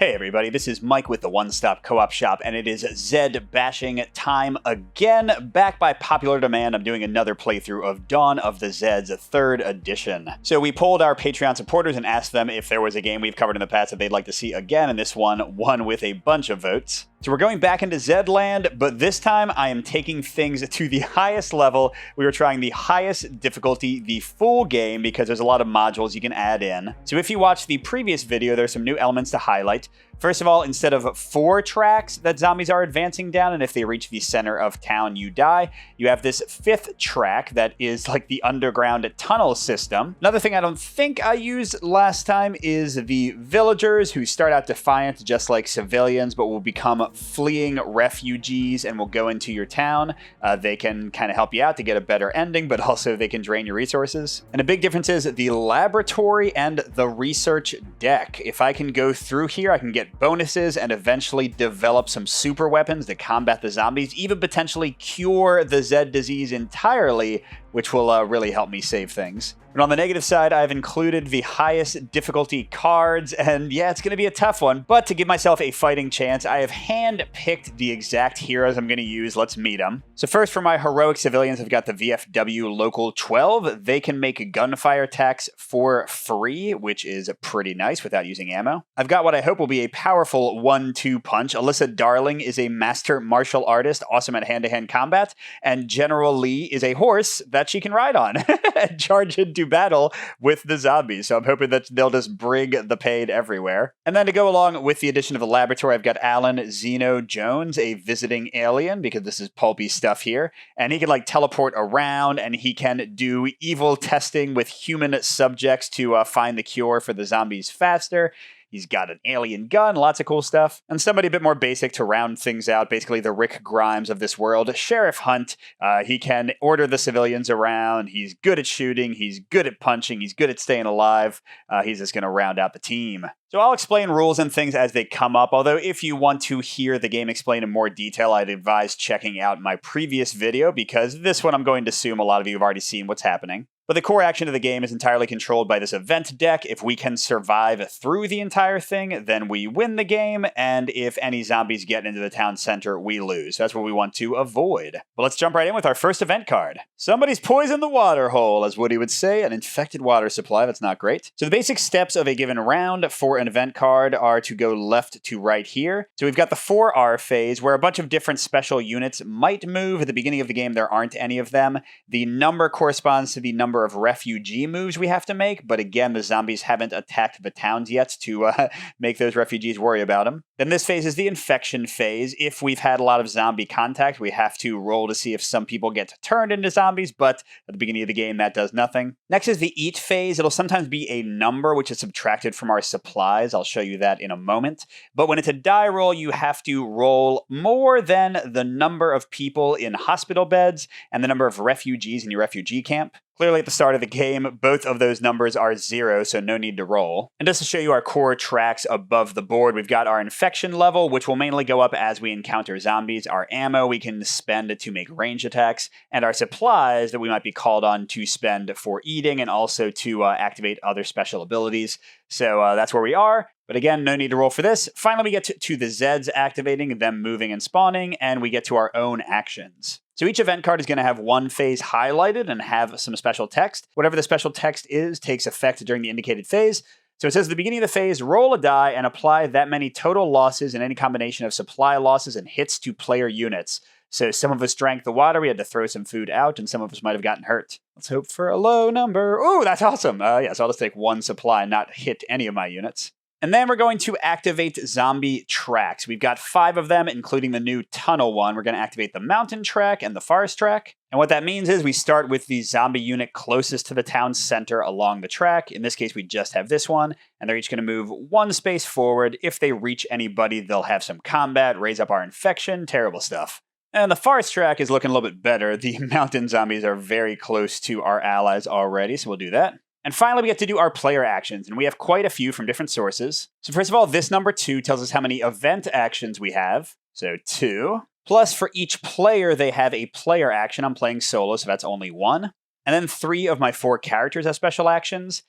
Hey everybody, this is Mike with the One Stop Co-op Shop, and it is Zed bashing time again. Back by popular demand, I'm doing another playthrough of Dawn of the Zeds 3rd edition. So we polled our Patreon supporters and asked them if there was a game we've covered in the past that they'd like to see again, and this one won with a bunch of votes. So we're going back into Zedland, but this time I am taking things to the highest level. We were trying the highest difficulty, the full game, because there's a lot of modules you can add in. So if you watched the previous video, there's some new elements to highlight. First of all, instead of 4 tracks that zombies are advancing down, and if they reach the center of town, you die, you have this 5th track that is like the underground tunnel system. Another thing I don't think I used last time is the villagers, who start out defiant just like civilians, but will become fleeing refugees and will go into your town. They can kind of help you out to get a better ending, but also they can drain your resources. And a big difference is the laboratory and the research deck. If I can go through here, I can get bonuses and eventually develop some super weapons to combat the zombies, even potentially cure the Zed disease entirely, which will really help me save things. But on the negative side, I've included the highest difficulty cards, and yeah, it's going to be a tough one, but to give myself a fighting chance, I have hand-picked the exact heroes I'm going to use. Let's meet them. So first, for my heroic civilians, I've got the VFW Local 12. They can make gunfire attacks for free, which is pretty nice without using ammo. I've got what I hope will be a powerful 1-2 punch. Alyssa Darling is a master martial artist, awesome at hand-to-hand combat, and General Lee is a horse that she can ride on and charge into battle with the zombies. So I'm hoping that they'll just bring the pain everywhere. And then to go along with the addition of the laboratory, I've got Alan Zeno Jones, a visiting alien, because this is pulpy stuff here. And he can like teleport around, and he can do evil testing with human subjects to find the cure for the zombies faster. He's got an alien gun, lots of cool stuff. And somebody a bit more basic to round things out, basically the Rick Grimes of this world, Sheriff Hunt. He can order the civilians around. He's good at shooting. He's good at punching. He's good at staying alive. He's just going to round out the team. So I'll explain rules and things as they come up, although if you want to hear the game explained in more detail, I'd advise checking out my previous video, because this one I'm going to assume a lot of you have already seen what's happening. But the core action of the game is entirely controlled by this event deck. If we can survive through the entire thing, then we win the game, and if any zombies get into the town center, we lose. That's what we want to avoid. But let's jump right in with our first event card. Somebody's poisoned the water hole, as Woody would say, an infected water supply. That's not great. So the basic steps of a given round for an event card are to go left to right here. So we've got the 4R phase, where a bunch of different special units might move. At the beginning of the game, there aren't any of them. The number corresponds to the number of refugee moves we have to make, but again, the zombies haven't attacked the towns yet to make those refugees worry about them. Then this phase is the infection phase. If we've had a lot of zombie contact, we have to roll to see if some people get turned into zombies, but at the beginning of the game, that does nothing. Next is the eat phase. It'll sometimes be a number, which is subtracted from our supplies. I'll show you that in a moment. But when it's a die roll, you have to roll more than the number of people in hospital beds and the number of refugees in your refugee camp. Clearly at the start of the game, both of those numbers are 0, so no need to roll. And just to show you our core tracks above the board, we've got our infection level, which will mainly go up as we encounter zombies, our ammo we can spend to make range attacks, and our supplies that we might be called on to spend for eating and also to activate other special abilities. So that's where we are. But again, no need to roll for this. Finally, we get to the Zeds activating, them moving and spawning, and we get to our own actions. So each event card is going to have one phase highlighted and have some special text. Whatever the special text is takes effect during the indicated phase. So it says at the beginning of the phase, roll a die and apply that many total losses in any combination of supply losses and hits to player units. So some of us drank the water, we had to throw some food out, and some of us might have gotten hurt. Let's hope for a low number. Ooh, that's awesome. Yeah, so I'll just take 1 supply, not hit any of my units. And then we're going to activate zombie tracks. We've got 5 of them, including the new tunnel one. We're going to activate the mountain track and the forest track. And what that means is we start with the zombie unit closest to the town center along the track. In this case, we just have this one, and they're each going to move 1 space forward. If they reach anybody, they'll have some combat, raise up our infection, terrible stuff. And the forest track is looking a little bit better. The mountain zombies are very close to our allies already, so we'll do that. And finally, we get to do our player actions, and we have quite a few from different sources. So first of all, this number 2 tells us how many event actions we have. So 2. Plus, for each player, they have a player action. I'm playing solo, so that's only 1. And then 3 of my 4 characters have special actions.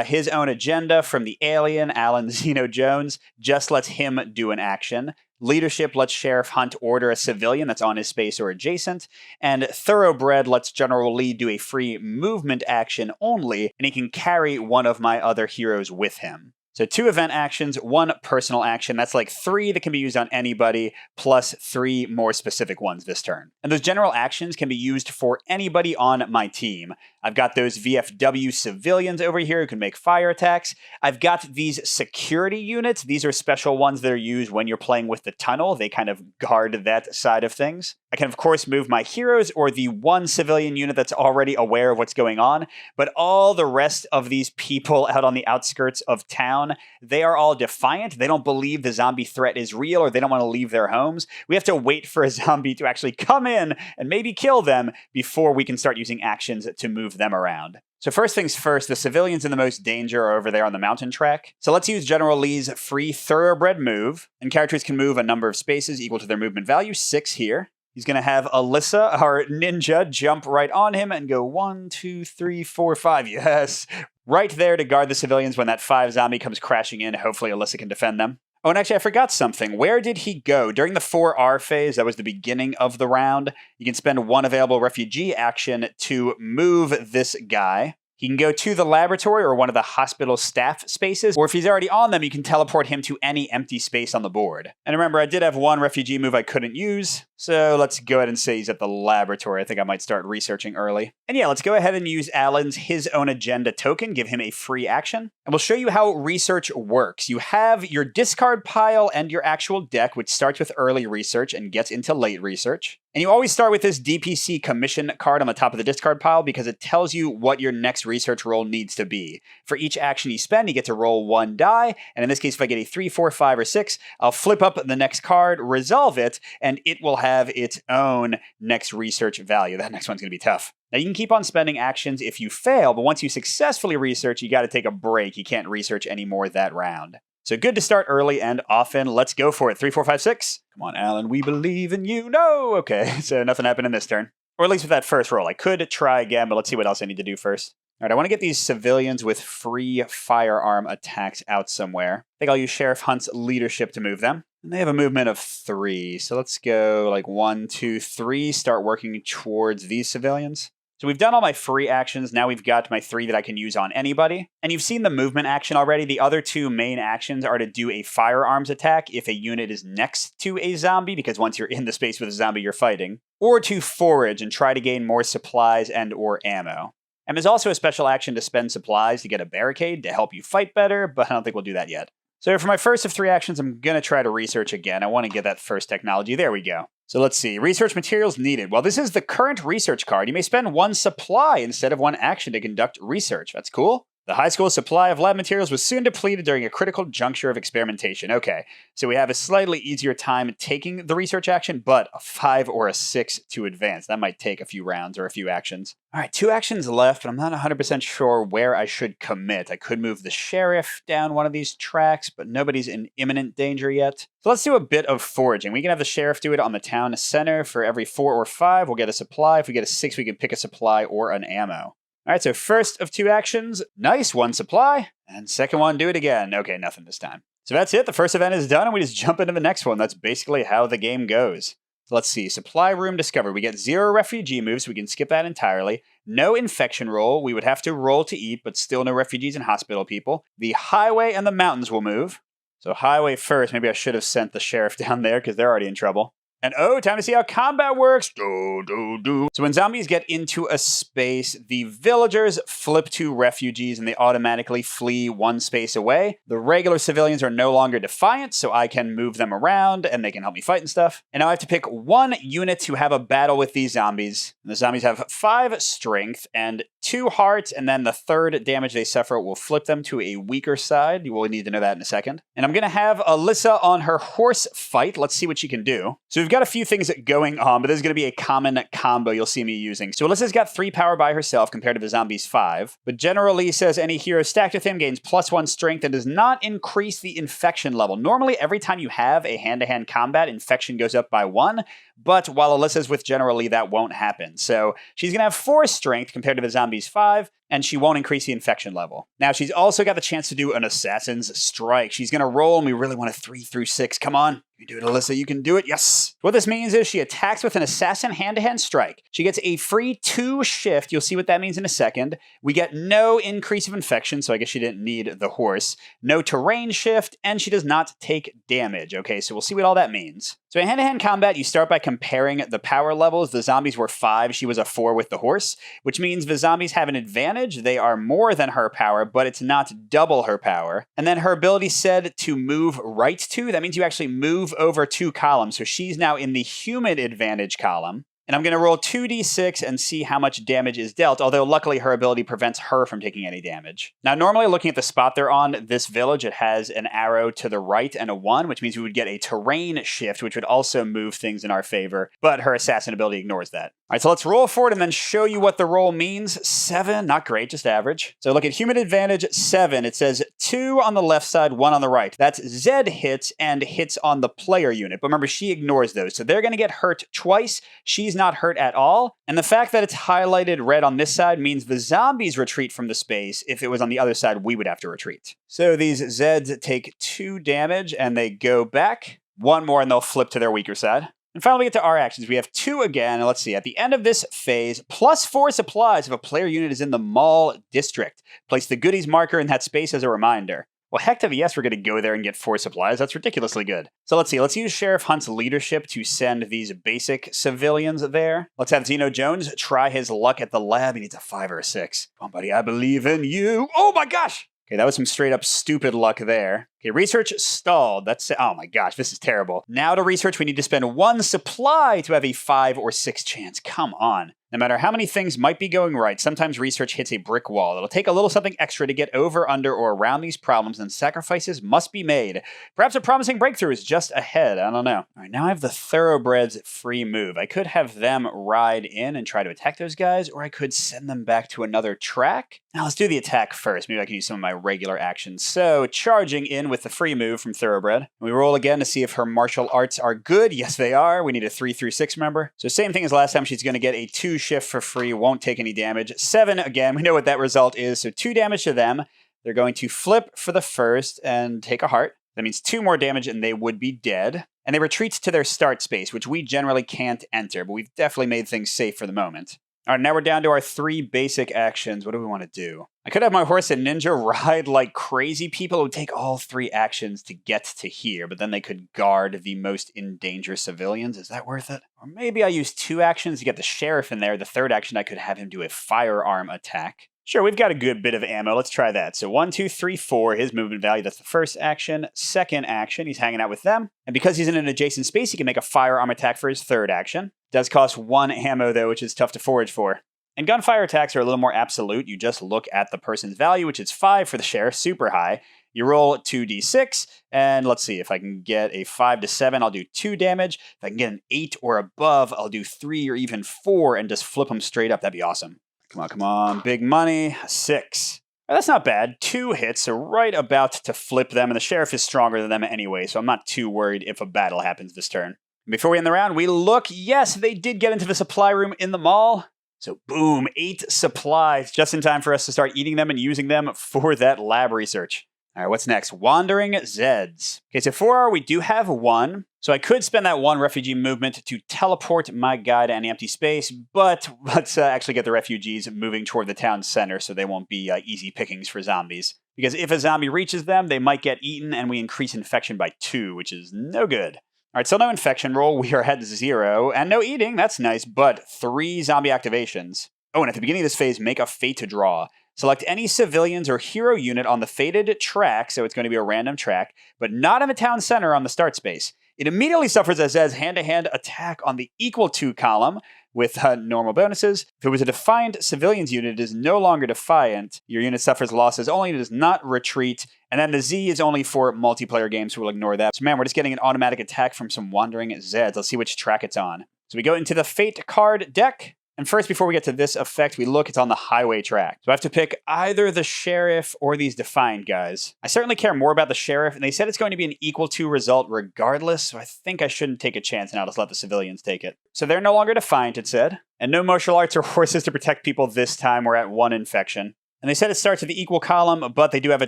His own agenda from the alien, Alan Zeno Jones, just lets him do an action. Leadership lets Sheriff Hunt order a civilian that's on his space or adjacent. And Thoroughbred lets General Lee do a free movement action only, and he can carry one of my other heroes with him. So 2 event actions, 1 personal action. That's like 3 that can be used on anybody, plus 3 more specific ones this turn. And those general actions can be used for anybody on my team. I've got those VFW civilians over here who can make fire attacks. I've got these security units. These are special ones that are used when you're playing with the tunnel. They kind of guard that side of things. I can, of course, move my heroes or the 1 civilian unit that's already aware of what's going on, but all the rest of these people out on the outskirts of town, they are all defiant. They don't believe the zombie threat is real, or they don't want to leave their homes. We have to wait for a zombie to actually come in and maybe kill them before we can start using actions to move them around. So first things first, the civilians in the most danger are over there on the mountain track. So let's use General Lee's free Thoroughbred move, and characters can move a number of spaces equal to their movement value, 6 here. He's going to have Alyssa, our ninja, jump right on him and go 1, 2, 3, 4, 5. Yes. Right there to guard the civilians when that 5 zombie comes crashing in. Hopefully Alyssa can defend them. Oh, and actually, I forgot something. Where did he go? During the 4R phase, that was the beginning of the round, you can spend 1 available refugee action to move this guy. He can go to the laboratory or one of the hospital staff spaces, or if he's already on them, you can teleport him to any empty space on the board. And remember, I did have 1 refugee move I couldn't use, so let's go ahead and say he's at the laboratory. I think I might start researching early. And yeah, let's go ahead and use Alan's His Own Agenda token, give him a free action. And we'll show you how research works. You have your discard pile and your actual deck, which starts with early research and gets into late research. And you always start with this DPC commission card on the top of the discard pile because it tells you what your next research roll needs to be. For each action you spend, you get to roll 1 die, and in this case, if I get a 3, 4, 5, or 6, I'll flip up the next card, resolve it, and it will have its own next research value. That next one's going to be tough. Now, you can keep on spending actions if you fail, but once you successfully research, you got to take a break. You can't research anymore that round. So good to start early and often. Let's go for it. 3, 4, 5, 6. Come on, Alan. We believe in you. No. Okay. So nothing happened in this turn. Or at least with that first roll. I could try again, but let's see what else I need to do first. All right. I want to get these civilians with free firearm attacks out somewhere. I think I'll use Sheriff Hunt's leadership to move them. And they have a movement of 3. So let's go like 1, 2, 3. Start working towards these civilians. So we've done all my free actions. Now we've got my 3 that I can use on anybody. And you've seen the movement action already. The other 2 main actions are to do a firearms attack if a unit is next to a zombie, because once you're in the space with a zombie, you're fighting. Or to forage and try to gain more supplies and or ammo. And there's also a special action to spend supplies to get a barricade to help you fight better, but I don't think we'll do that yet. So for my first of 3 actions, I'm going to try to research again. I want to get that first technology. There we go. So let's see. Research materials needed. Well, this is the current research card. You may spend 1 supply instead of 1 action to conduct research. That's cool. The high school supply of lab materials was soon depleted during a critical juncture of experimentation. Okay, so we have a slightly easier time taking the research action, but a 5 or a 6 to advance. That might take a few rounds or a few actions. All right, 2 actions left, but I'm not 100% sure where I should commit. I could move the sheriff down one of these tracks, but nobody's in imminent danger yet. So let's do a bit of foraging. We can have the sheriff do it on the town center. For every 4 or 5, we'll get a supply. If we get a 6, we can pick a supply or an ammo. All right, so first of 2 actions, nice, 1 supply, and second one, do it again. Okay, nothing this time. So that's it, the first event is done, and we just jump into the next one. That's basically how the game goes. So let's see, supply room discovered. We get 0 refugee moves, we can skip that entirely. No infection roll, we would have to roll to eat, but still no refugees and hospital people. The highway and the mountains will move. So highway first, maybe I should have sent the sheriff down there, because they're already in trouble. And oh, time to see how combat works. So when zombies get into a space, the villagers flip to refugees and they automatically flee 1 space away. The regular civilians are no longer defiant, so I can move them around and they can help me fight and stuff. And now I have to pick 1 unit to have a battle with these zombies. And the zombies have 5 strength and 2 hearts, and then the 3rd damage they suffer will flip them to a weaker side. You will need to know that in a second. And I'm going to have Alyssa on her horse fight. Let's see what she can do. So we've got a few things going on, but this is going to be a common combo you'll see me using. So Alyssa's got 3 power by herself compared to the zombies' 5. But General Lee says any hero stacked with him gains +1 strength and does not increase the infection level. Normally, every time you have a hand-to-hand combat, infection goes up by 1. But while Alyssa's with General Lee, that won't happen. So she's going to have 4 strength compared to the zombies' 5. and she won't increase the infection level. Now, she's also got the chance to do an Assassin's Strike. She's going to roll, and we really want a 3 through 6. Come on. You can do it, Alyssa. You can do it. Yes. What this means is she attacks with an Assassin hand-to-hand strike. She gets a free 2 shift. You'll see what that means in a second. We get no increase of infection, so I guess she didn't need the horse. No terrain shift, and she does not take damage. Okay, so we'll see what all that means. So in hand-to-hand combat, you start by comparing the power levels. The zombies were 5. She was a 4 with the horse, which means the zombies have an advantage. They are more than her power, but it's not double her power. And then her ability said to move right 2. That means you actually move over 2 columns. So she's now in the human advantage column. And I'm going to roll 2d6 and see how much damage is dealt, although luckily her ability prevents her from taking any damage. Now, normally looking at the spot they're on, this village, it has an arrow to the right and a 1, which means we would get a terrain shift, which would also move things in our favor, but her assassin ability ignores that. All right, so let's roll for it and then show you what the roll means. 7, not great, just average. So look at human advantage, 7. It says 2 on the left side, 1 on the right. That's Zed hits and hits on the player unit. But remember, she ignores those. So they're going to get hurt twice. She's not hurt at all. And the fact that it's highlighted red on this side means the zombies retreat from the space. If it was on the other side, we would have to retreat. So these Zeds take 2 damage and they go back. 1 more and they'll flip to their weaker side. And finally, we get to our actions. We have 2 again. Let's see. At the end of this phase, +4 supplies if a player unit is in the mall district. Place the goodies marker in that space as a reminder. Well, heck to the yes, we're going to go there and get 4 supplies. That's ridiculously good. So let's see. Let's use Sheriff Hunt's leadership to send these basic civilians there. Let's have Zeno Jones try his luck at the lab. He needs a 5 or a 6. Come on, buddy. I believe in you. Oh, my gosh. Okay, that was some straight up stupid luck there. Okay, research stalled. That's, oh my gosh, this is terrible. Now to research, we need to spend 1 supply to have a 5 or 6 chance. Come on. No matter how many things might be going right, sometimes research hits a brick wall. It'll take a little something extra to get over, under, or around these problems, and sacrifices must be made. Perhaps a promising breakthrough is just ahead. I don't know. All right, now I have the Thoroughbreds free move. I could have them ride in and try to attack those guys, or I could send them back to another track. Now let's do the attack first. Maybe I can use some of my regular actions. So, charging in with the free move from Thoroughbred. We roll again to see if her martial arts are good. Yes, they are. We need a 3 through 6, remember? So same thing as last time. She's going to get a 2 shift for free. Won't take any damage. 7, again, we know what that result is. So 2 damage to them. They're going to flip for the first and take a heart. That means 2 more damage and they would be dead. And they retreat to their start space, which we generally can't enter, but we've definitely made things safe for the moment. All right, now we're down to our 3 basic actions. What do we want to do? I could have my horse and ninja ride like crazy people. It would take all 3 actions to get to here, but then they could guard the most in danger civilians. Is that worth it? Or maybe I use 2 actions to get the sheriff in there. The 3rd action, I could have him do a firearm attack. Sure, we've got a good bit of ammo. Let's try that. So 1, 2, 3, 4, his movement value. That's the 1st action. 2nd action, he's hanging out with them. And because he's in an adjacent space, he can make a firearm attack for his 3rd action. Does cost 1 ammo, though, which is tough to forage for. And gunfire attacks are a little more absolute. You just look at the person's value, which is 5 for the sheriff, super high. You roll 2d6, and let's see, if I can get a 5 to 7, I'll do 2 damage. If I can get an 8 or above, I'll do 3 or even 4 and just flip them straight up. That'd be awesome. Come on, come on. Big money. 6. Well, that's not bad. 2 hits, so right about to flip them, and the sheriff is stronger than them anyway, so I'm not too worried if a battle happens this turn. Before we end the round, we look. Yes, they did get into the supply room in the mall. So boom, 8 supplies, just in time for us to start eating them and using them for that lab research. All right, what's next? Wandering Zeds. Okay, so 4R, we do have 1. So I could spend that 1 refugee movement to teleport my guy to any empty space, but let's actually get the refugees moving toward the town center so they won't be easy pickings for zombies. Because if a zombie reaches them, they might get eaten, and we increase infection by 2, which is no good. All right, so no infection roll. We are at 0, and no eating. That's nice, but 3 zombie activations. Oh, and at the beginning of this phase, make a fate to draw. Select any civilians or hero unit on the fated track, so it's going to be a random track, but not in the town center on the start space. It immediately suffers a Zed's hand-to-hand attack on the equal to column with normal bonuses. If it was a defiant civilians unit, it is no longer defiant. Your unit suffers losses only, it does not retreat. And then the Z is only for multiplayer games, so we'll ignore that. So man, we're just getting an automatic attack from some wandering Zeds. Let's see which track it's on. So we go into the Fate card deck. And first, before we get to this effect, we look, it's on the highway track. So I have to pick either the sheriff or these defiant guys. I certainly care more about the sheriff, and they said it's going to be an equal to result regardless, so I think I shouldn't take a chance and I'll just let the civilians take it. So they're no longer defiant, it said. And no martial arts or horses to protect people this time. We're at 1 infection. And they said it starts at the equal column, but they do have a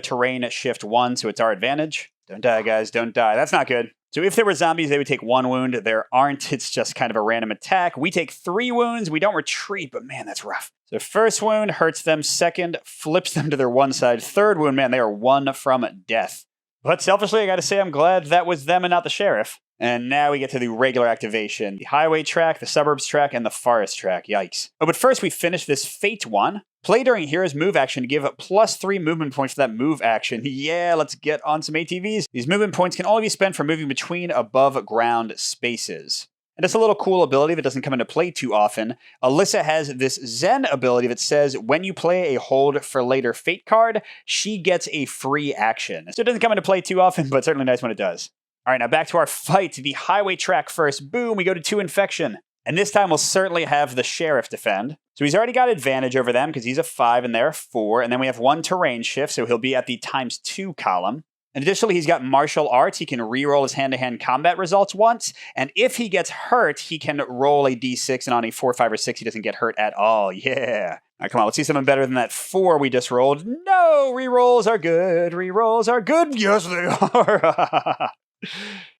terrain shift 1, so it's our advantage. Don't die, guys. Don't die. That's not good. So if there were zombies, they would take 1 wound. There aren't. It's just kind of a random attack. We take 3 wounds. We don't retreat, but man, that's rough. So first wound hurts them. Second, flips them to their one side. Third wound, man, they are 1 from death. But selfishly, I gotta say I'm glad that was them and not the sheriff. And now we get to the regular activation. The highway track, the suburbs track, and the forest track. Yikes. Oh, but first we finish this fate one. Play during hero's move action to give +3 movement points for that move action. Yeah, let's get on some ATVs. These movement points can only be spent for moving between above ground spaces. And it's a little cool ability that doesn't come into play too often. Alyssa has this Zen ability that says when you play a hold for later fate card, she gets a free action. So it doesn't come into play too often, but certainly nice when it does. All right, now back to our fight. The highway track first. Boom, we go to 2 infection. And this time we'll certainly have the sheriff defend. So he's already got advantage over them because he's a 5 and they're a 4. And then we have 1 terrain shift, so he'll be at the ×2 column. And additionally, he's got martial arts. He can reroll his hand-to-hand combat results once. And if he gets hurt, he can roll a d6, and on a 4, 5, or 6, he doesn't get hurt at all. Yeah. All right, come on, let's see something better than that 4 we just rolled. No, rerolls are good. Rerolls are good. Yes, they are.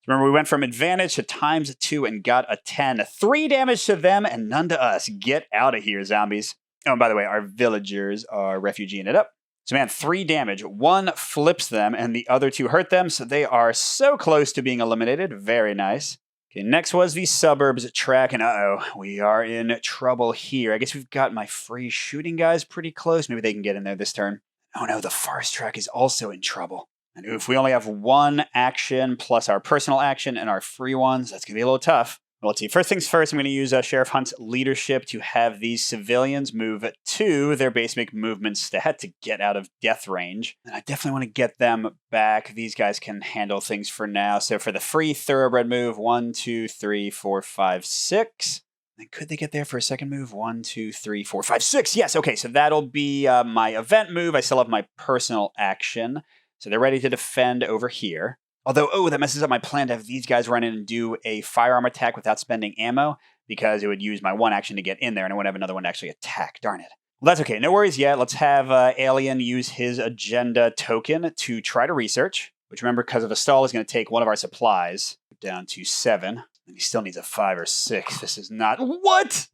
Remember, we went from advantage to ×2 and got a 10. 3 damage to them and none to us. Get out of here, zombies. Oh, and by the way, our villagers are refugeeing it up. So man, 3 damage. 1 flips them and the other 2 hurt them, so they are so close to being eliminated. Very nice. Okay, next was the suburbs track, and uh-oh, we are in trouble here. I guess we've got my free shooting guys pretty close. Maybe they can get in there this turn. Oh no, the forest track is also in trouble. And if we only have 1 action plus our personal action and our free ones, that's going to be a little tough. Well, let's see. First things first, I'm going to use Sheriff Hunt's leadership to have these civilians move to their basic movement stat to get out of death range. And I definitely want to get them back. These guys can handle things for now. So for the free thoroughbred move, 1, 2, 3, 4, 5, 6. And could they get there for a second move? 1, 2, 3, 4, 5, 6. Yes, okay, so that'll be my event move. I still have my personal action. So they're ready to defend over here. Although, oh, that messes up my plan to have these guys run in and do a firearm attack without spending ammo, because it would use my 1 action to get in there, and I wouldn't have another one to actually attack. Darn it. Well, that's okay. No worries yet. Let's have Alien use his agenda token to try to research, which, remember, because of a stall, is going to take one of our supplies down to 7. And he still needs a 5 or 6. This is not... What?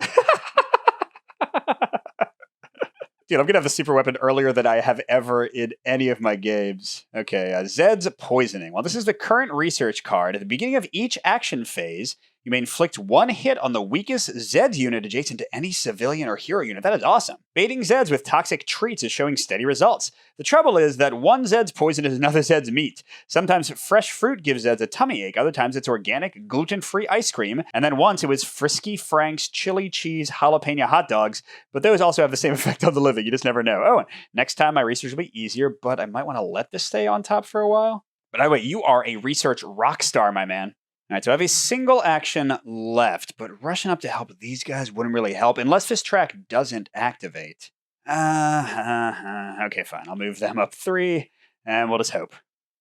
Dude, I'm going to have the super weapon earlier than I have ever in any of my games. Okay, Zeds Poisoning. Well, this is the current research card. At the beginning of each action phase, you may inflict 1 hit on the weakest Zeds unit adjacent to any civilian or hero unit. That is awesome. Baiting Zeds with toxic treats is showing steady results. The trouble is that one Zed's poison is another Zed's meat. Sometimes fresh fruit gives Zeds a tummy ache. Other times it's organic, gluten-free ice cream. And then once it was Frisky Frank's chili cheese jalapeno hot dogs. But those also have the same effect on the living. You just never know. Oh, and next time my research will be easier, but I might want to let this stay on top for a while. But anyway, you are a research rock star, my man. All right, so I have a single action left, but rushing up to help these guys wouldn't really help unless this track doesn't activate. Okay, fine. I'll move them up 3, and we'll just hope.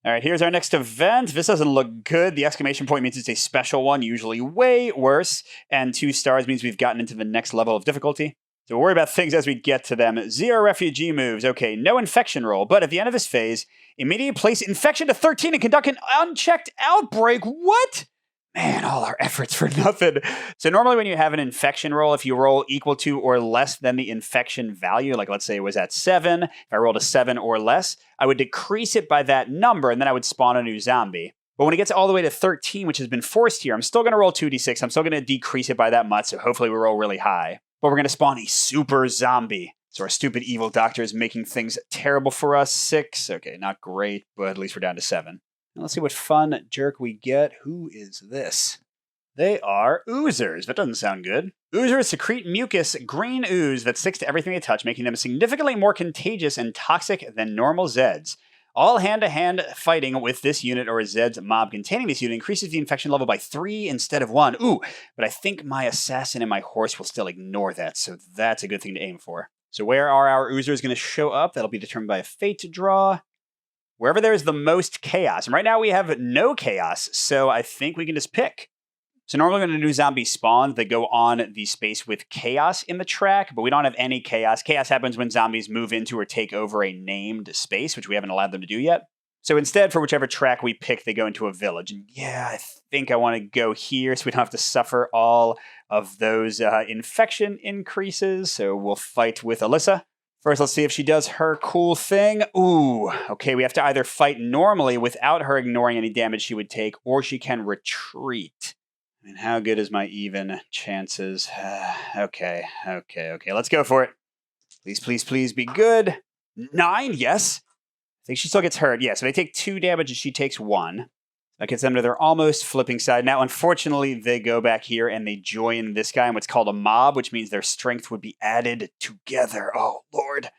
All right, here's our next event. This doesn't look good. The exclamation point means it's a special one, usually way worse, and 2 stars means we've gotten into the next level of difficulty. So we'll worry about things as we get to them. 0 refugee moves. Okay, no infection roll, but at the end of this phase, immediately place infection to 13 and conduct an unchecked outbreak. What? Man, all our efforts for nothing. So normally when you have an infection roll, if you roll equal to or less than the infection value, like let's say it was at 7, if I rolled a 7 or less, I would decrease it by that number and then I would spawn a new zombie. But when it gets all the way to 13, which has been forced here, I'm still going to roll 2d6. I'm still going to decrease it by that much, so hopefully we roll really high. But we're going to spawn a super zombie. So our stupid evil doctor is making things terrible for us. 6, okay, not great, but at least we're down to 7. Let's see what fun jerk we get. Who is this? They are oozers. That doesn't sound good. Oozers secrete mucus, green ooze that sticks to everything they touch, making them significantly more contagious and toxic than normal Zeds. All hand-to-hand fighting with this unit or a Zeds mob containing this unit increases the infection level by 3 instead of 1. Ooh, but I think my assassin and my horse will still ignore that, so that's a good thing to aim for. So where are our oozers going to show up? That'll be determined by a fate draw. Wherever there is the most chaos. And right now we have no chaos, so I think we can just pick. So normally when a new zombie spawns, they go on the space with chaos in the track, but we don't have any chaos. Chaos happens when zombies move into or take over a named space, which we haven't allowed them to do yet. So instead, for whichever track we pick, they go into a village. And yeah, I think I want to go here so we don't have to suffer all of those infection increases. So we'll fight with Alyssa. First, let's see if she does her cool thing. Ooh, okay, we have to either fight normally without her ignoring any damage she would take, or she can retreat. I mean, how good is my even chances? Okay, let's go for it. Please, please, please be good. 9, yes. I think she still gets hurt. Yeah, so they take 2 damage and she takes 1. That gets them to their almost flipping side. Now, unfortunately, they go back here and they join this guy in what's called a mob, which means their strength would be added together. Oh, Lord.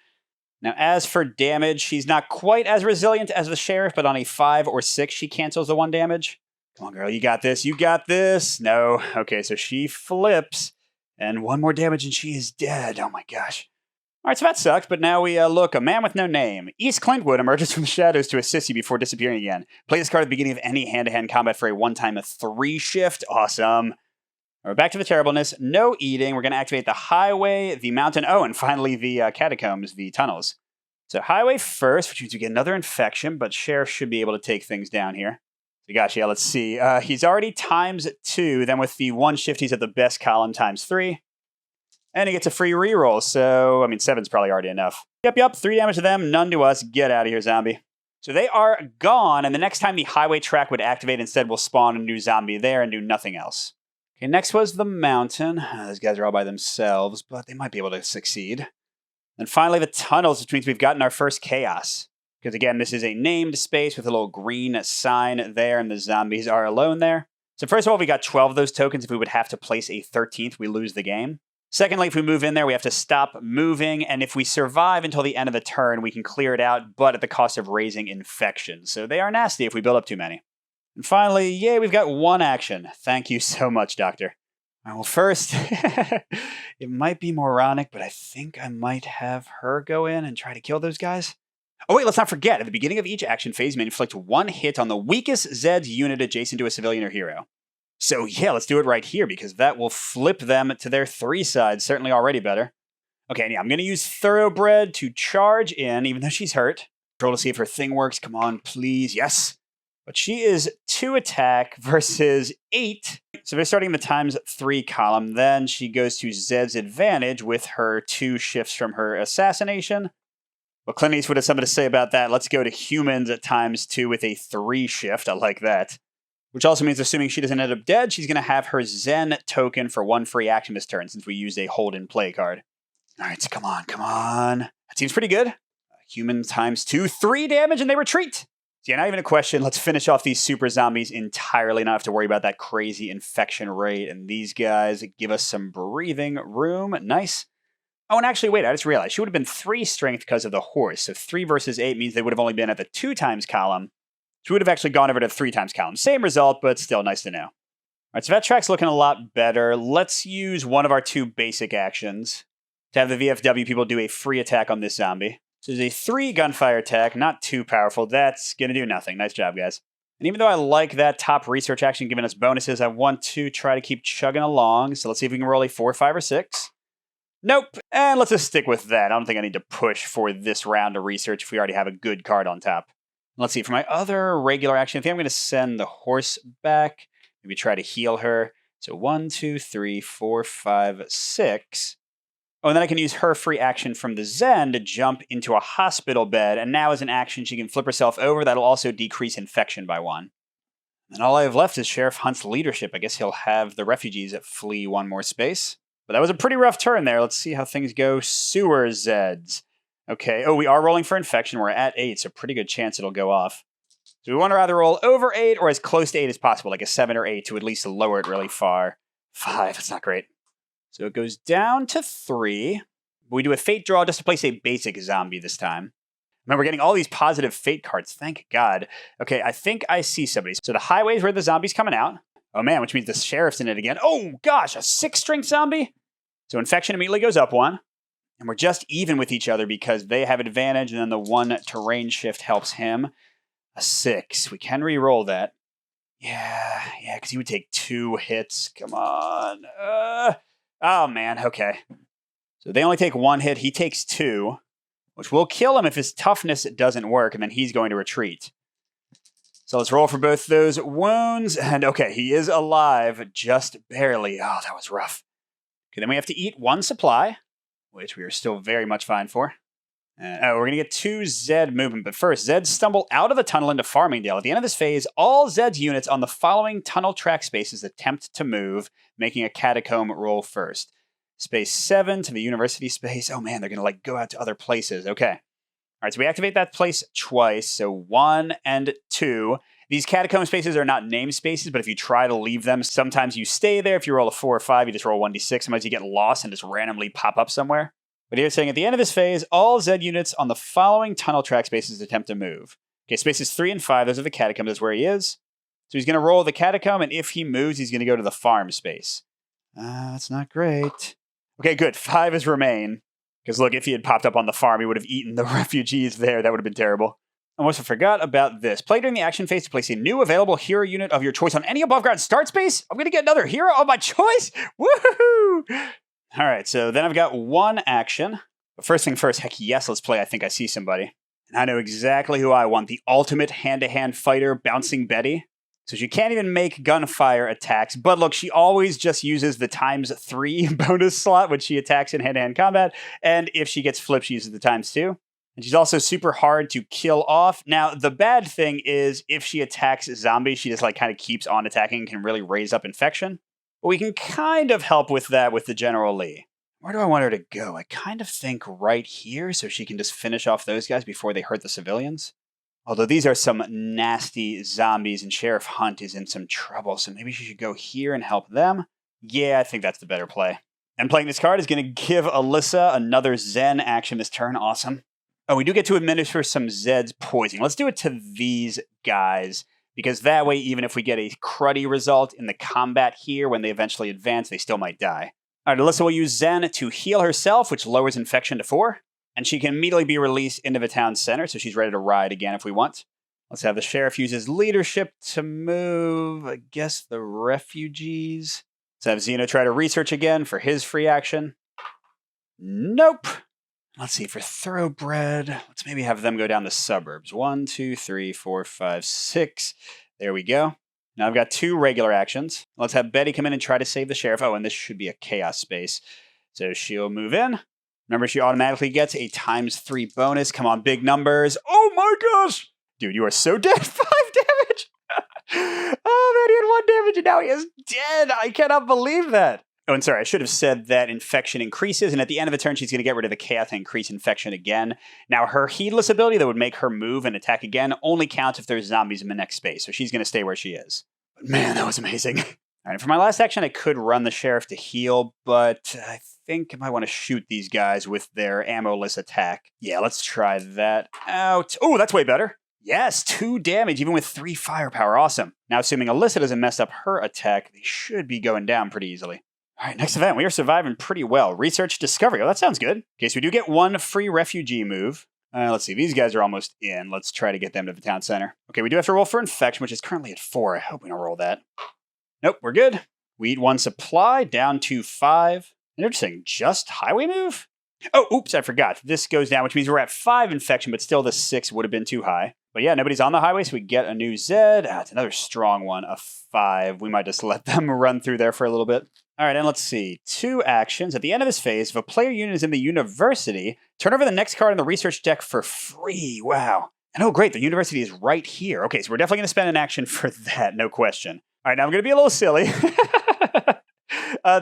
Now, as for damage, she's not quite as resilient as the sheriff, but on a 5 or 6, she cancels the 1 damage. Come on, girl, you got this, you got this. No, okay, so she flips, and 1 more damage and she is dead. Oh my gosh. All right, so that sucked, but now we look. A man with no name. East Clintwood emerges from the shadows to assist you before disappearing again. Play this card at the beginning of any hand-to-hand combat for a one-time 3 shift. Awesome. All right, back to the terribleness. No eating. We're going to activate the highway, the mountain, and finally the catacombs, the tunnels. So highway first, which means we get another infection, but sheriff should be able to take things down here. Gosh, yeah, let's see. He's already ×2. Then with the 1 shift, he's at the best column ×3. And he gets a free reroll. So, I mean, 7's probably already enough. Yep. 3 damage to them, none to us. Get out of here, zombie. So they are gone. And the next time the highway track would activate, instead we'll spawn a new zombie there and do nothing else. Okay, next was the mountain. Those guys are all by themselves, but they might be able to succeed. And finally, the tunnels, which means we've gotten our first chaos. Because again, this is a named space with a little green sign there, and the zombies are alone there. So first of all, we got 12 of those tokens. If we would have to place a 13th, we lose the game. Secondly, if we move in there, we have to stop moving, and if we survive until the end of the turn, we can clear it out, but at the cost of raising infection. So they are nasty if we build up too many. And finally, yay, we've got 1 action. Thank you so much, Doctor. All right, well, first, it might be moronic, but I think I might have her go in and try to kill those guys. Oh wait, let's not forget, at the beginning of each action phase, you may inflict 1 hit on the weakest Zeds unit adjacent to a civilian or hero. So yeah, let's do it right here, because that will flip them to their 3 sides, certainly already better. Okay, yeah, I'm going to use Thoroughbred to charge in, even though she's hurt. Roll to see if her thing works, come on, please, yes. But she is 2 attack versus 8. So they're starting the ×3 column, then she goes to Zed's advantage with her 2 shifts from her assassination. Well, Clint Eastwood has something to say about that. Let's go to humans at ×2 with a 3 shift. I like that. Which also means, assuming she doesn't end up dead, she's going to have her Zen token for 1 free action this turn, since we used a hold and play card. All right, so come on. That seems pretty good. Human ×2, 3 damage, and they retreat. So yeah, not even a question. Let's finish off these super zombies entirely. Not have to worry about that crazy infection rate. And these guys give us some breathing room. Nice. Oh, and actually, wait, I just realized she would have been 3 strength because of the horse. So 3 versus 8 means they would have only been at the 2 times column. She would have actually gone over to the 3 times column. Same result, but still nice to know. All right, so that track's looking a lot better. Let's use one of our 2 basic actions to have the VFW people do a free attack on this zombie. So there's a 3 gunfire attack, not too powerful. That's going to do nothing. Nice job, guys. And even though I like that top research action giving us bonuses, I want to try to keep chugging along. So let's see if we can roll a 4, 5, or 6. Nope. And let's just stick with that. I don't think I need to push for this round of research if we already have a good card on top. Let's see. For my other regular action, I think I'm going to send the horse back. Maybe try to heal her. So 1, 2, 3, 4, 5, 6. Oh, and then I can use her free action from the Zen to jump into a hospital bed. And now as an action, she can flip herself over. That'll also decrease infection by 1. And all I have left is Sheriff Hunt's leadership. I guess he'll have the refugees flee 1 more space. But that was a pretty rough turn there. Let's see how things go. Sewer Zeds. Okay. Oh, we are rolling for infection. We're at 8, so pretty good chance it'll go off. So we want to either roll over 8 or as close to 8 as possible, like a 7 or 8 to at least lower it really far. 5, that's not great. So it goes down to 3. We do a fate draw just to place a basic zombie this time. Remember, we're getting all these positive fate cards. Thank God. Okay, I think I see somebody. So the highway's where the zombie's coming out. Oh man, which means the sheriff's in it again. Oh gosh, a 6 strength zombie? So infection immediately goes up 1. And we're just even with each other because they have advantage, and then the 1 terrain shift helps him. A 6. We can re-roll that. Yeah, because he would take 2 hits. Come on. Oh, man. Okay. So they only take 1 hit. He takes 2, which will kill him if his toughness doesn't work, and then he's going to retreat. So let's roll for both those wounds. And okay, he is alive, just barely. Oh, that was rough. Okay, then we have to eat 1 supply, which we are still very much fine for. We're going to get 2 Zed movement, but first, Zeds stumble out of the tunnel into Farmingdale. At the end of this phase, all Zeds units on the following tunnel track spaces attempt to move, making a catacomb roll first. Space 7 to the university space. Oh man, they're going to go out to other places. Okay. All right, so we activate that place twice, so 1 and 2. These catacomb spaces are not named spaces, but if you try to leave them, sometimes you stay there. If you roll a 4 or 5, you just roll 1d6. Sometimes you get lost and just randomly pop up somewhere. But here it's saying at the end of this phase, all Zed units on the following tunnel track spaces attempt to move. Okay, spaces 3 and 5, those are the catacombs, that's where he is. So he's going to roll the catacomb, and if he moves, he's going to go to the farm space. That's not great. Okay, good. 5 is remain. Because look, if he had popped up on the farm, he would have eaten the refugees there. That would have been terrible. Almost forgot about this. Play during the action phase to place a new available hero unit of your choice on any above ground start space. I'm going to get another hero of my choice. Woohoo! All right, so then I've got 1 action. But first thing first, heck yes, let's play I Think I See Somebody. And I know exactly who I want. The ultimate hand-to-hand fighter, Bouncing Betty. So she can't even make gunfire attacks. But look, she always just uses the ×3 bonus slot when she attacks in hand-to-hand combat. And if she gets flipped, she uses the ×2. And she's also super hard to kill off. Now, the bad thing is if she attacks zombies, she just kind of keeps on attacking and can really raise up infection. But we can kind of help with that with the General Lee. Where do I want her to go? I kind of think right here so she can just finish off those guys before they hurt the civilians. Although these are some nasty zombies and Sheriff Hunt is in some trouble, so maybe she should go here and help them. Yeah, I think that's the better play. And playing this card is going to give Alyssa another Zen action this turn. Awesome. Oh, we do get to administer some Zeds poisoning. Let's do it to these guys. Because that way, even if we get a cruddy result in the combat here, when they eventually advance, they still might die. All right, Alyssa will use Zen to heal herself, which lowers infection to 4. And she can immediately be released into the town center, so she's ready to ride again if we want. Let's have the sheriff use his leadership to move, I guess, the refugees. Let's have Zeno try to research again for his free action. Nope. Let's see, for Thoroughbred, let's maybe have them go down the suburbs. 1, 2, 3, 4, 5, 6. There we go. Now I've got 2 regular actions. Let's have Betty come in and try to save the sheriff. Oh, and this should be a chaos space. So she'll move in. Remember, she automatically gets a ×3 bonus. Come on, big numbers. Oh my gosh! Dude, you are so dead. 5 damage! Oh man, he had 1 damage and now he is dead. I cannot believe that. Oh, and sorry, I should have said that infection increases, and at the end of the turn, she's going to get rid of the chaos and increase infection again. Now, her heedless ability that would make her move and attack again only counts if there's zombies in the next space, so she's going to stay where she is. But man, that was amazing. All right, for my last action, I could run the sheriff to heal, but I think I might want to shoot these guys with their ammo-less attack. Yeah, let's try that out. Oh, that's way better. Yes, 2 damage, even with 3 firepower. Awesome. Now, assuming Alyssa doesn't mess up her attack, they should be going down pretty easily. All right, next event. We are surviving pretty well. Research Discovery. Oh, that sounds good. Okay, so we do get 1 free refugee move. Let's see. These guys are almost in. Let's try to get them to the town center. Okay, we do have to roll for infection, which is currently at 4. I hope we don't roll that. Nope, we're good. We eat 1 supply, down to 5. Interesting. Just highway move? Oh, oops, I forgot. This goes down, which means we're at 5 infection, but still the 6 would have been too high. But yeah, nobody's on the highway, so we get a new Zed. It's another strong one, a 5. We might just let them run through there for a little bit. All right, and let's see. 2 actions. At the end of this phase, if a player unit is in the university, turn over the next card in the research deck for free. Wow. And oh, great, the university is right here. Okay, so we're definitely going to spend an action for that, no question. All right, now I'm going to be a little silly.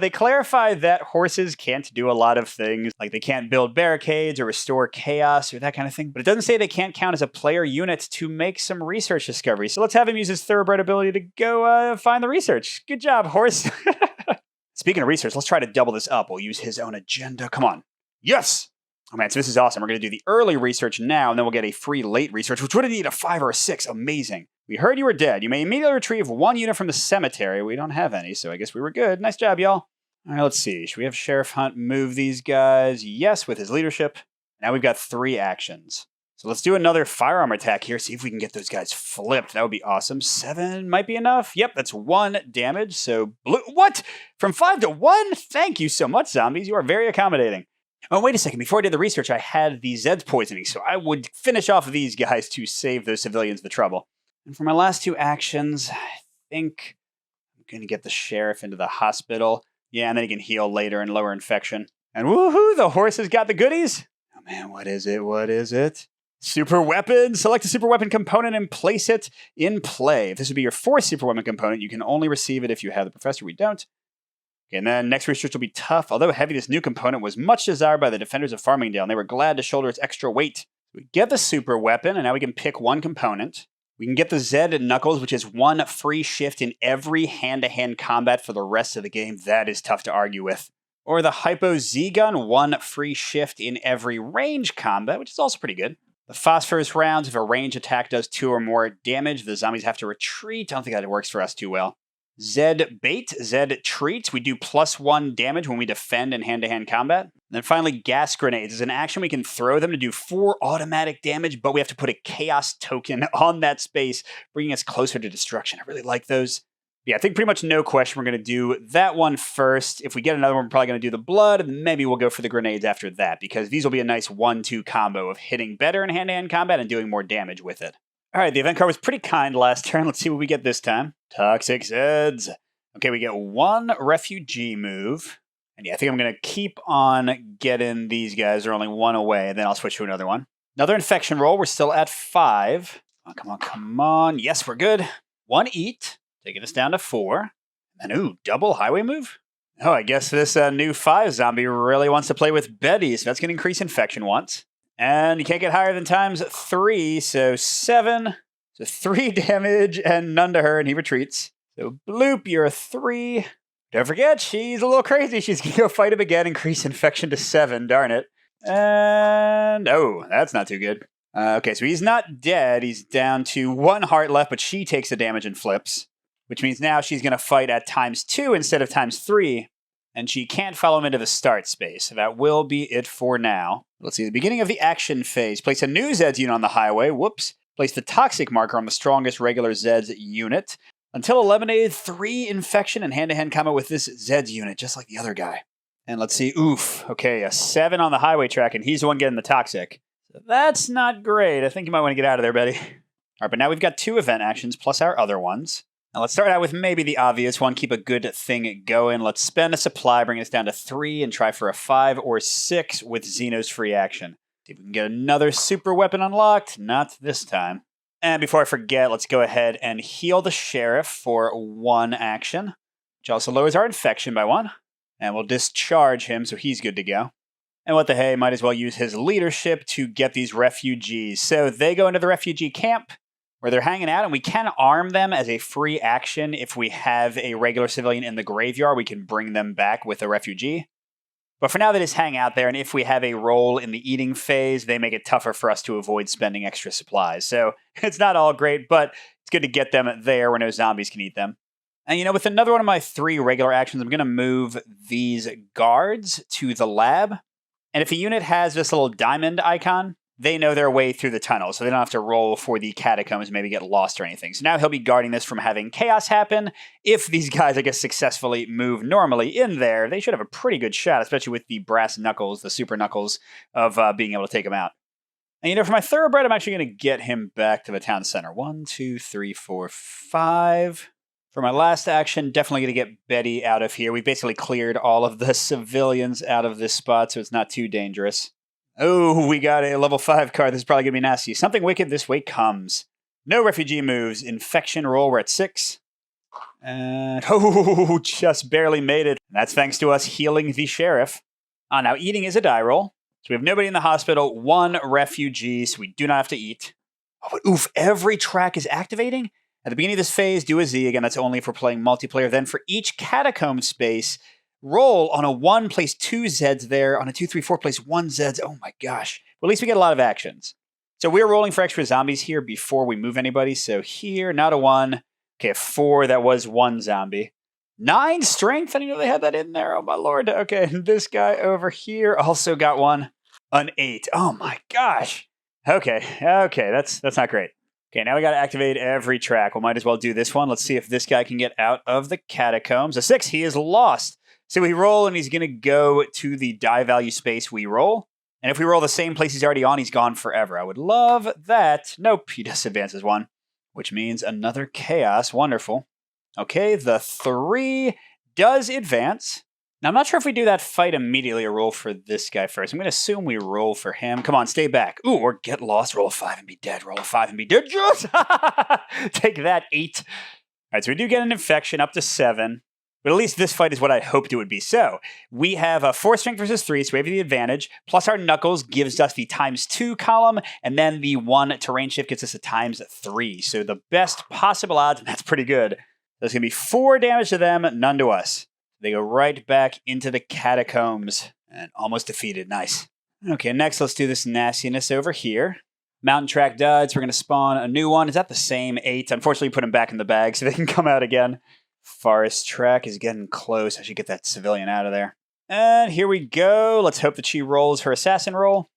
They clarify that horses can't do a lot of things, like they can't build barricades or restore chaos or that kind of thing, but it doesn't say they can't count as a player unit to make some research discoveries. So let's have him use his thoroughbred ability to go find the research. Good job, horse. Speaking of research, let's try to double this up. We'll use his own agenda. Come on. Yes! Oh man, so this is awesome. We're going to do the early research now, and then we'll get a free late research, which would need a 5 or a 6. Amazing. We heard you were dead. You may immediately retrieve 1 unit from the cemetery. We don't have any, so I guess we were good. Nice job, y'all. All right, let's see. Should we have Sheriff Hunt move these guys? Yes, with his leadership. Now we've got 3 actions. So let's do another firearm attack here. See if we can get those guys flipped. That would be awesome. 7 might be enough. Yep, that's 1 damage. So blue. What? From 5 to 1? Thank you so much, zombies. You are very accommodating. Oh, wait a second. Before I did the research, I had the Zeds poisoning, so I would finish off these guys to save those civilians the trouble. And for my last 2 actions, I think I'm going to get the sheriff into the hospital. Yeah, and then he can heal later and lower infection. And woohoo, the horse has got the goodies. Oh man, what is it? What is it? Super weapon. Select a super weapon component and place it in play. If this would be your 4th super weapon component, you can only receive it if you have the professor. We don't. Okay, and then next research will be tough. Although heavy, this new component was much desired by the defenders of Farmingdale, and they were glad to shoulder its extra weight. We get the super weapon, and now we can pick 1 component. We can get the Zed Knuckles, which is 1 free shift in every hand-to-hand combat for the rest of the game. That is tough to argue with. Or the Hypo Z-Gun, 1 free shift in every range combat, which is also pretty good. The phosphorus rounds, if a range attack does 2 or more damage, the zombies have to retreat. I don't think that works for us too well. Zed Bait, Zed Treats, we do +1 damage when we defend in hand-to-hand combat. And then finally, Gas Grenades is an action we can throw them to do 4 automatic damage, but we have to put a Chaos token on that space, bringing us closer to destruction. I really like those. Yeah, I think pretty much no question we're going to do that one first. If we get another one, we're probably going to do the blood, and maybe we'll go for the grenades after that, because these will be a nice 1-2 combo of hitting better in hand-to-hand combat and doing more damage with it. All right, the event card was pretty kind last turn. Let's see what we get this time. Toxic Zeds. Okay, we get 1 refugee move. And yeah, I think I'm going to keep on getting these guys. They're only 1 away, and then I'll switch to another one. Another infection roll. We're still at 5. Oh, come on, come on. Yes, we're good. 1 eat. Taking us down to 4. And then, ooh, double highway move? Oh, I guess this new 5 zombie really wants to play with Betty, so that's going to increase infection once. And you can't get higher than ×3, so 7. So 3 damage and none to her, and he retreats. So bloop, you're a 3. Don't forget, she's a little crazy. She's going to go fight him again, increase infection to 7, darn it. And, oh, that's not too good. Okay, so he's not dead. He's down to 1 heart left, but she takes the damage and flips. Which means now she's going to fight at ×2 instead of ×3, and she can't follow him into the start space. So that will be it for now. Let's see, the beginning of the action phase. Place a new Zeds unit on the highway. Whoops. Place the toxic marker on the strongest regular Zeds unit. Until eliminated, 3 infection and hand-to-hand combat with this Zeds unit, just like the other guy. And let's see, oof. Okay, a 7 on the highway track, and he's the one getting the toxic. So that's not great. I think you might want to get out of there, Betty. All right, but now we've got 2 event actions plus our other ones. Now let's start out with maybe the obvious one, keep a good thing going. Let's spend a supply, bring us down to 3, and try for a 5 or 6 with Xeno's free action. See if we can get another super weapon unlocked. Not this time. And before I forget, let's go ahead and heal the sheriff for 1 action, which also lowers our infection by 1. And we'll discharge him so he's good to go. And what the hey, might as well use his leadership to get these refugees. So they go into the refugee camp, where they're hanging out, and we can arm them as a free action. If we have a regular civilian in the graveyard, we can bring them back with a refugee. But for now, they just hang out there, and if we have a role in the eating phase, they make it tougher for us to avoid spending extra supplies. So it's not all great, but it's good to get them there where no zombies can eat them. And, you know, with another one of my 3 regular actions, I'm going to move these guards to the lab. And if a unit has this little diamond icon, they know their way through the tunnel, so they don't have to roll for the catacombs and maybe get lost or anything. So now he'll be guarding this from having chaos happen. If these guys, I guess, successfully move normally in there, they should have a pretty good shot, especially with the brass knuckles, the super knuckles, of being able to take them out. And, you know, for my thoroughbred, I'm actually going to get him back to the town center. 1, 2, 3, 4, 5. For my last action, definitely going to get Betty out of here. We basically cleared all of the civilians out of this spot, so it's not too dangerous. Oh, we got a level 5 card. This is probably going to be nasty. Something wicked this way comes. No refugee moves. Infection roll, we're at 6. And, oh, just barely made it. That's thanks to us healing the sheriff. Now, eating is a die roll. So we have nobody in the hospital, 1 refugee, so we do not have to eat. Oh, but oof, every track is activating? At the beginning of this phase, do a Z. Again, that's only if we're playing multiplayer. Then for each catacomb space, roll on a 1, place 2 Zeds there. On a 2, 3, 4, place 1 Zeds. Oh my gosh. Well, at least we get a lot of actions. So we're rolling for extra zombies here before we move anybody. So here, not a 1. Okay, a 4, that was 1 zombie. 9 strength. I didn't know they had that in there. Oh my lord. Okay, this guy over here also got 1. An 8. Oh my gosh. Okay, okay, that's not great. Okay, now we got to activate every track. We might as well do this one. Let's see if this guy can get out of the catacombs. A 6, he is lost. So we roll, and he's going to go to the die value space we roll. And if we roll the same place he's already on, he's gone forever. I would love that. Nope, he just advances 1, which means another chaos. Wonderful. Okay, the 3 does advance. Now, I'm not sure if we do that fight immediately or roll for this guy first. I'm going to assume we roll for him. Come on, stay back. Ooh, or get lost. Roll a 5 and be dead. Roll a 5 and be dead. Yes! Take that, 8. All right, so we do get an infection up to 7. But at least this fight is what I hoped it would be. So we have a 4 strength versus 3, so we have the advantage. Plus our knuckles gives us the ×2 column, and then the 1 terrain shift gets us a ×3. So the best possible odds, and that's pretty good. There's going to be 4 damage to them, none to us. They go right back into the catacombs and almost defeated. Nice. Okay, next let's do this nastiness over here. Mountain track died, so we're going to spawn a new one. Is that the same 8? Unfortunately, put them back in the bag so they can come out again. Forest track is getting close. I should get that civilian out of there. And here we go. Let's hope that she rolls her assassin roll.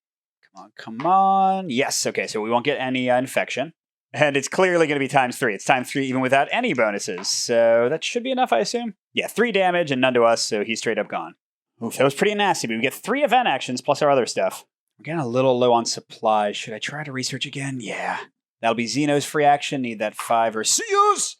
Come on, come on. Yes, okay, so we won't get any infection. And it's clearly going to be ×3. It's ×3 even without any bonuses. So that should be enough, I assume. Yeah, 3 damage and none to us, so he's straight up gone. Oof, that was pretty nasty, but we get 3 event actions plus our other stuff. We're getting a little low on supplies. Should I try to research again? Yeah. That'll be Xeno's free action. Need that 5 or Seos.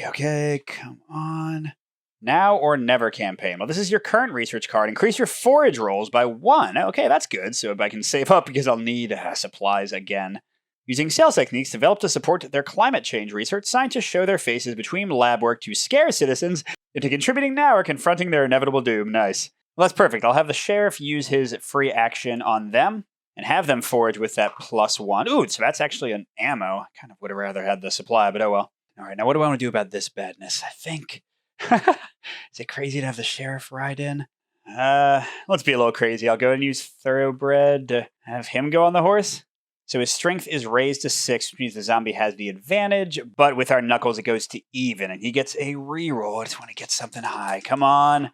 Okay, come on. Now or never campaign. Well, this is your current research card. Increase your forage rolls by 1. Okay, that's good. So if I can save up because I'll need supplies again. Using sales techniques developed to support their climate change research, scientists show their faces between lab work to scare citizens into contributing now or confronting their inevitable doom. Nice. Well, that's perfect. I'll have the sheriff use his free action on them and have them forage with that +1. Ooh, so that's actually an ammo. I kind of would have rather had the supply, but oh well. All right, now what do I want to do about this badness? I think... Is it crazy to have the sheriff ride in? Let's be a little crazy. I'll go and use Thoroughbred to have him go on the horse. So his strength is raised to 6, which means the zombie has the advantage, but with our knuckles it goes to even, and he gets a reroll. I just want to get something high. Come on.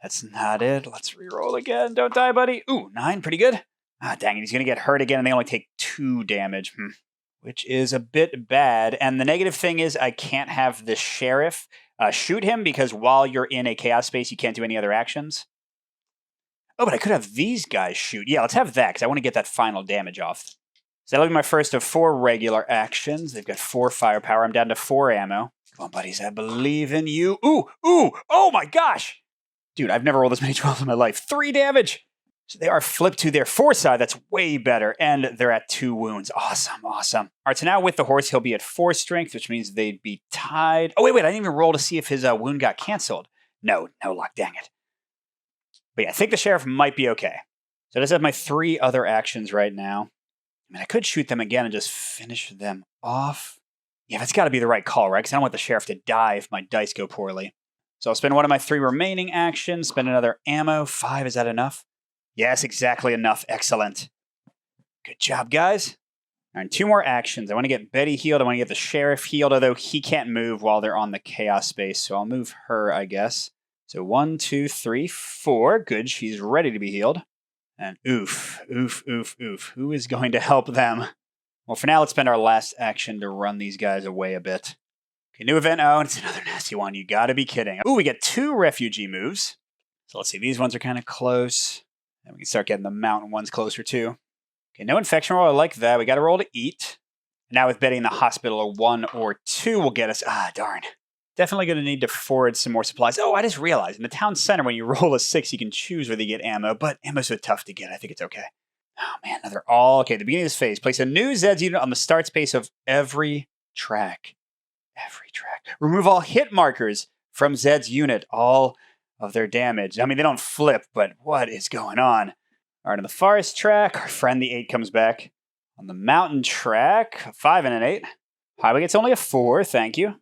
That's not it. Let's reroll again. Don't die, buddy. Ooh, 9, pretty good. Ah, dang it, he's going to get hurt again, and they only take 2 damage. Which is a bit bad. And the negative thing is I can't have the sheriff shoot him because while you're in a chaos space, you can't do any other actions. Oh, but I could have these guys shoot. Yeah, let's have that because I want to get that final damage off. So that'll be my first of 4 regular actions. They've got 4 firepower. I'm down to 4 ammo. Come on, buddies. I believe in you. Ooh, ooh. Oh, my gosh. Dude, I've never rolled this many 12s in my life. 3 damage. So they are flipped to their 4 side. That's way better. And they're at 2 wounds. Awesome, awesome. All right, so now with the horse, he'll be at 4 strength, which means they'd be tied. Oh, wait. I didn't even roll to see if his wound got canceled. No luck. Dang it. But yeah, I think the sheriff might be okay. So I just have my 3 other actions right now. I mean, I could shoot them again and just finish them off. Yeah, that's got to be the right call, right? Because I don't want the sheriff to die if my dice go poorly. So I'll spend one of my 3 remaining actions, spend another ammo. 5, is that enough? Yes, exactly enough. Excellent. Good job, guys. All right, 2 more actions. I want to get Betty healed. I want to get the sheriff healed, although he can't move while they're on the chaos space. So I'll move her, I guess. So 1, 2, 3, 4. Good, she's ready to be healed. And oof. Who is going to help them? Well, for now, let's spend our last action to run these guys away a bit. Okay, new event. Oh, and it's another nasty one. You gotta be kidding. Ooh, we get 2 refugee moves. So let's see. These ones are kind of close. And we can start getting the mountain ones closer too. Okay, no infection roll. I like that. We got to roll to eat. Now with Betty in the hospital, a 1 or 2 will get us. Ah, darn. Definitely going to need to forage some more supplies. Oh, I just realized in the town center, when you roll a 6, you can choose whether you get ammo, but ammo's so tough to get. I think it's okay. Oh, man. Now they're all... Okay, at the beginning of this phase, place a new Zeds unit on the start space of every track. Every track. Remove all hit markers from Zed's unit. All of their damage. I mean, they don't flip, but what is going on? All right, on the forest track, our friend the 8 comes back. On the mountain track, a 5 and an 8. Highway gets only a 4, thank you.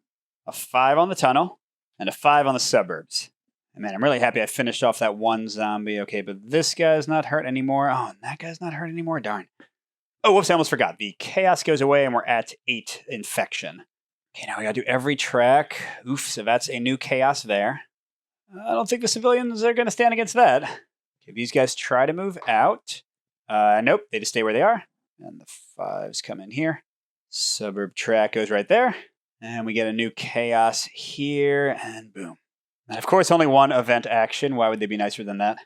A 5 on the tunnel, and a 5 on the suburbs. And man, I'm really happy I finished off that 1 zombie. Okay, but this guy's not hurt anymore. Oh, and that guy's not hurt anymore, darn. Oh, whoops, I almost forgot. The chaos goes away, and we're at 8 infection. Okay, now we gotta do every track. Oof, so that's a new chaos there. I don't think the civilians are going to stand against that. Okay, these guys try to move out. Nope, they just stay where they are. And the 5s come in here. Suburb track goes right there. And we get a new chaos here, and boom. And of course, only one event action. Why would they be nicer than that?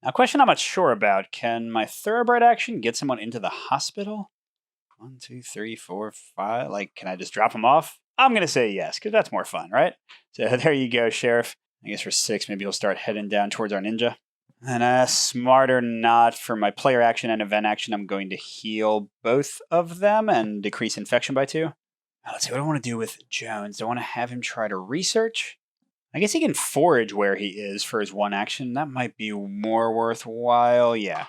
Now, a question I'm not sure about. Can my thoroughbred action get someone into the hospital? 1, 2, 3, 4, 5. Like, can I just drop them off? I'm going to say yes, because that's more fun, right? So there you go, Sheriff. I guess for 6, maybe you'll start heading down towards our ninja. And smart or not, for my player action and event action, I'm going to heal both of them and decrease infection by 2. Now, let's see what I want to do with Jones. Do I want to have him try to research? I guess he can forage where he is for his 1 action. That might be more worthwhile. Yeah.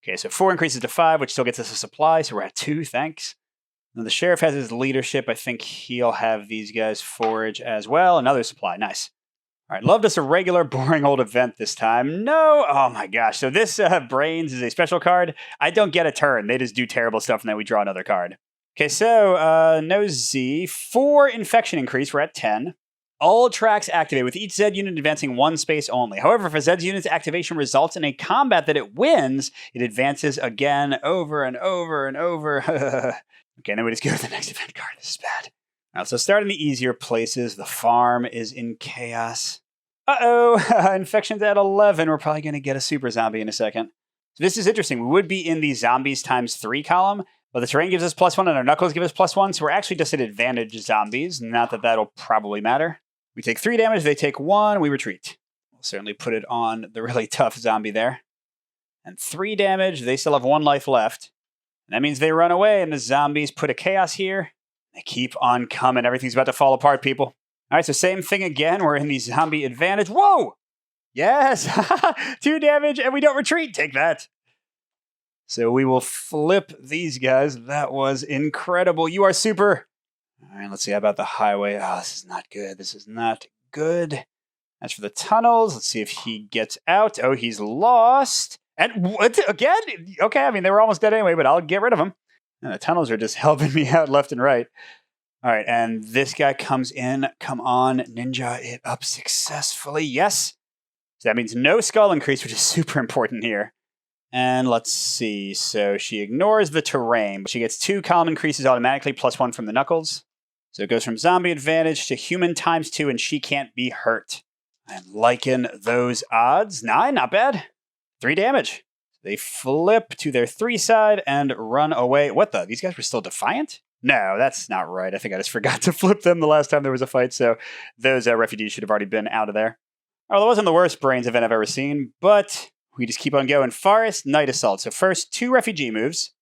Okay, so 4 increases to 5, which still gets us a supply, so we're at 2, thanks. Now the Sheriff has his leadership. I think he'll have these guys forage as well. Another supply, nice. All right, loved us a regular, boring old event this time. No, oh my gosh. So this Brains is a special card. I don't get a turn. They just do terrible stuff, and then we draw another card. Okay, so no Z. 4 infection increase. We're at 10. All tracks activate with each Zed unit advancing 1 space only. However, if a Zed's unit's activation results in a combat that it wins, it advances again over and over and over. Okay, then we just go to the next event card. This is bad. All right, so starting the easier places, the farm is in chaos. Uh-oh, infection's at 11. We're probably going to get a super zombie in a second. So this is interesting. We would be in the zombies times 3 column, but the terrain gives us +1 and our knuckles give us +1, so we're actually just at advantage zombies. Not that that'll probably matter. We take 3 damage, they take 1, we retreat. We'll certainly put it on the really tough zombie there. And 3 damage, they still have 1 life left. And that means they run away, and the zombies put a chaos here. They keep on coming. Everything's about to fall apart, people. All right, so same thing again. We're in the zombie advantage. Whoa! Yes! 2 damage, and we don't retreat. Take that. So we will flip these guys. That was incredible. You are super. All right, let's see. How about the highway? Oh, this is not good. This is not good. As for the tunnels, let's see if he gets out. Oh, he's lost. And what? Again? Okay, I mean, they were almost dead anyway, but I'll get rid of them. And the tunnels are just helping me out left and right. All right, and this guy comes in. Come on, ninja it up successfully. Yes. So that means no skull increase, which is super important here. And let's see. So she ignores the terrain. She gets 2 column increases automatically, +1 from the knuckles. So it goes from zombie advantage to human ×2, and she can't be hurt. I'm liking those odds. 9, not bad. 3 damage. They flip to their 3 side and run away. What the? These guys were still defiant? No, that's not right. I think I just forgot to flip them the last time there was a fight, so those refugees should have already been out of there. Oh, that wasn't the worst Brains event I've ever seen, but we just keep on going. Forest, Night Assault. So first, 2 refugee moves.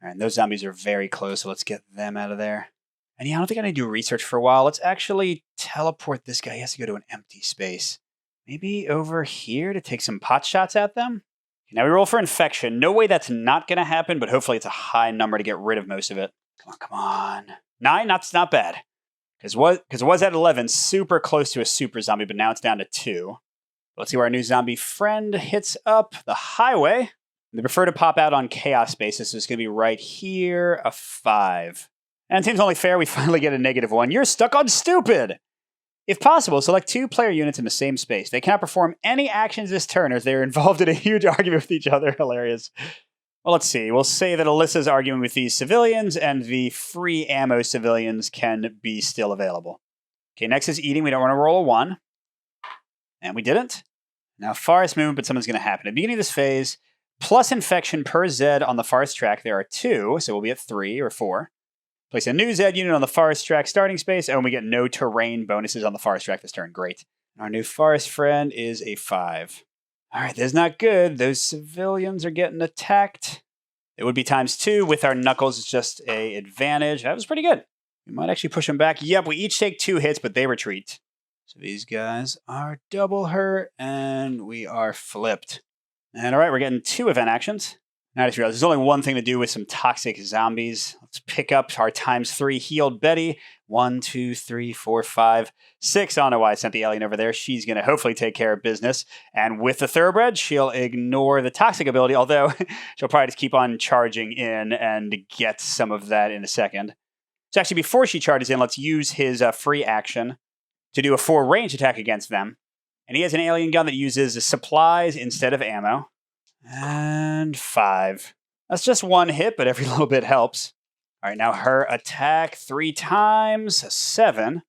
All right, and those zombies are very close, so let's get them out of there. And yeah, I don't think I need to do research for a while. Let's actually teleport this guy. He has to go to an empty space. Maybe over here to take some pot shots at them? Okay, now we roll for infection. No way that's not going to happen, but hopefully it's a high number to get rid of most of it. Come on. 9, that's not bad. Because it was at 11, super close to a super zombie, but now it's down to 2. Let's see where our new zombie friend hits up. The highway. They prefer to pop out on chaos basis, so it's going to be right here, a 5. And it seems only fair we finally get a -1. You're stuck on stupid! If possible, select 2 player units in the same space. They cannot perform any actions this turn as they are involved in a huge argument with each other. Hilarious. Well, let's see. We'll say that Alyssa's arguing with these civilians, and the free ammo civilians can be still available. Okay, next is eating. We don't want to roll a 1. And we didn't. Now, forest movement, but something's going to happen. At the beginning of this phase, plus infection per Zed on the forest track, there are 2, so we'll be at 3 or 4. Place a new Zed unit on the forest track starting space, and we get no terrain bonuses on the forest track this turn. Great. Our new forest friend is a 5. All right, that's not good. Those civilians are getting attacked. It would be ×2 with our knuckles. It's just a advantage. That was pretty good. We might actually push them back. Yep, we each take 2 hits, but they retreat. So these guys are double hurt, and we are flipped. And all right, we're getting 2 event actions. Now I just realized there's only one thing to do with some toxic zombies. Let's pick up our ×3 healed Betty. 1, 2, 3, 4, 5, 6. I don't know why I sent the alien over there. She's going to hopefully take care of business. And with the thoroughbred, she'll ignore the toxic ability, although she'll probably just keep on charging in and get some of that in a second. So actually, before she charges in, let's use his free action to do a 4 range attack against them. And he has an alien gun that uses supplies instead of ammo. And 5. That's just one hit, but every little bit helps. All right, now her attack 3 times, 7.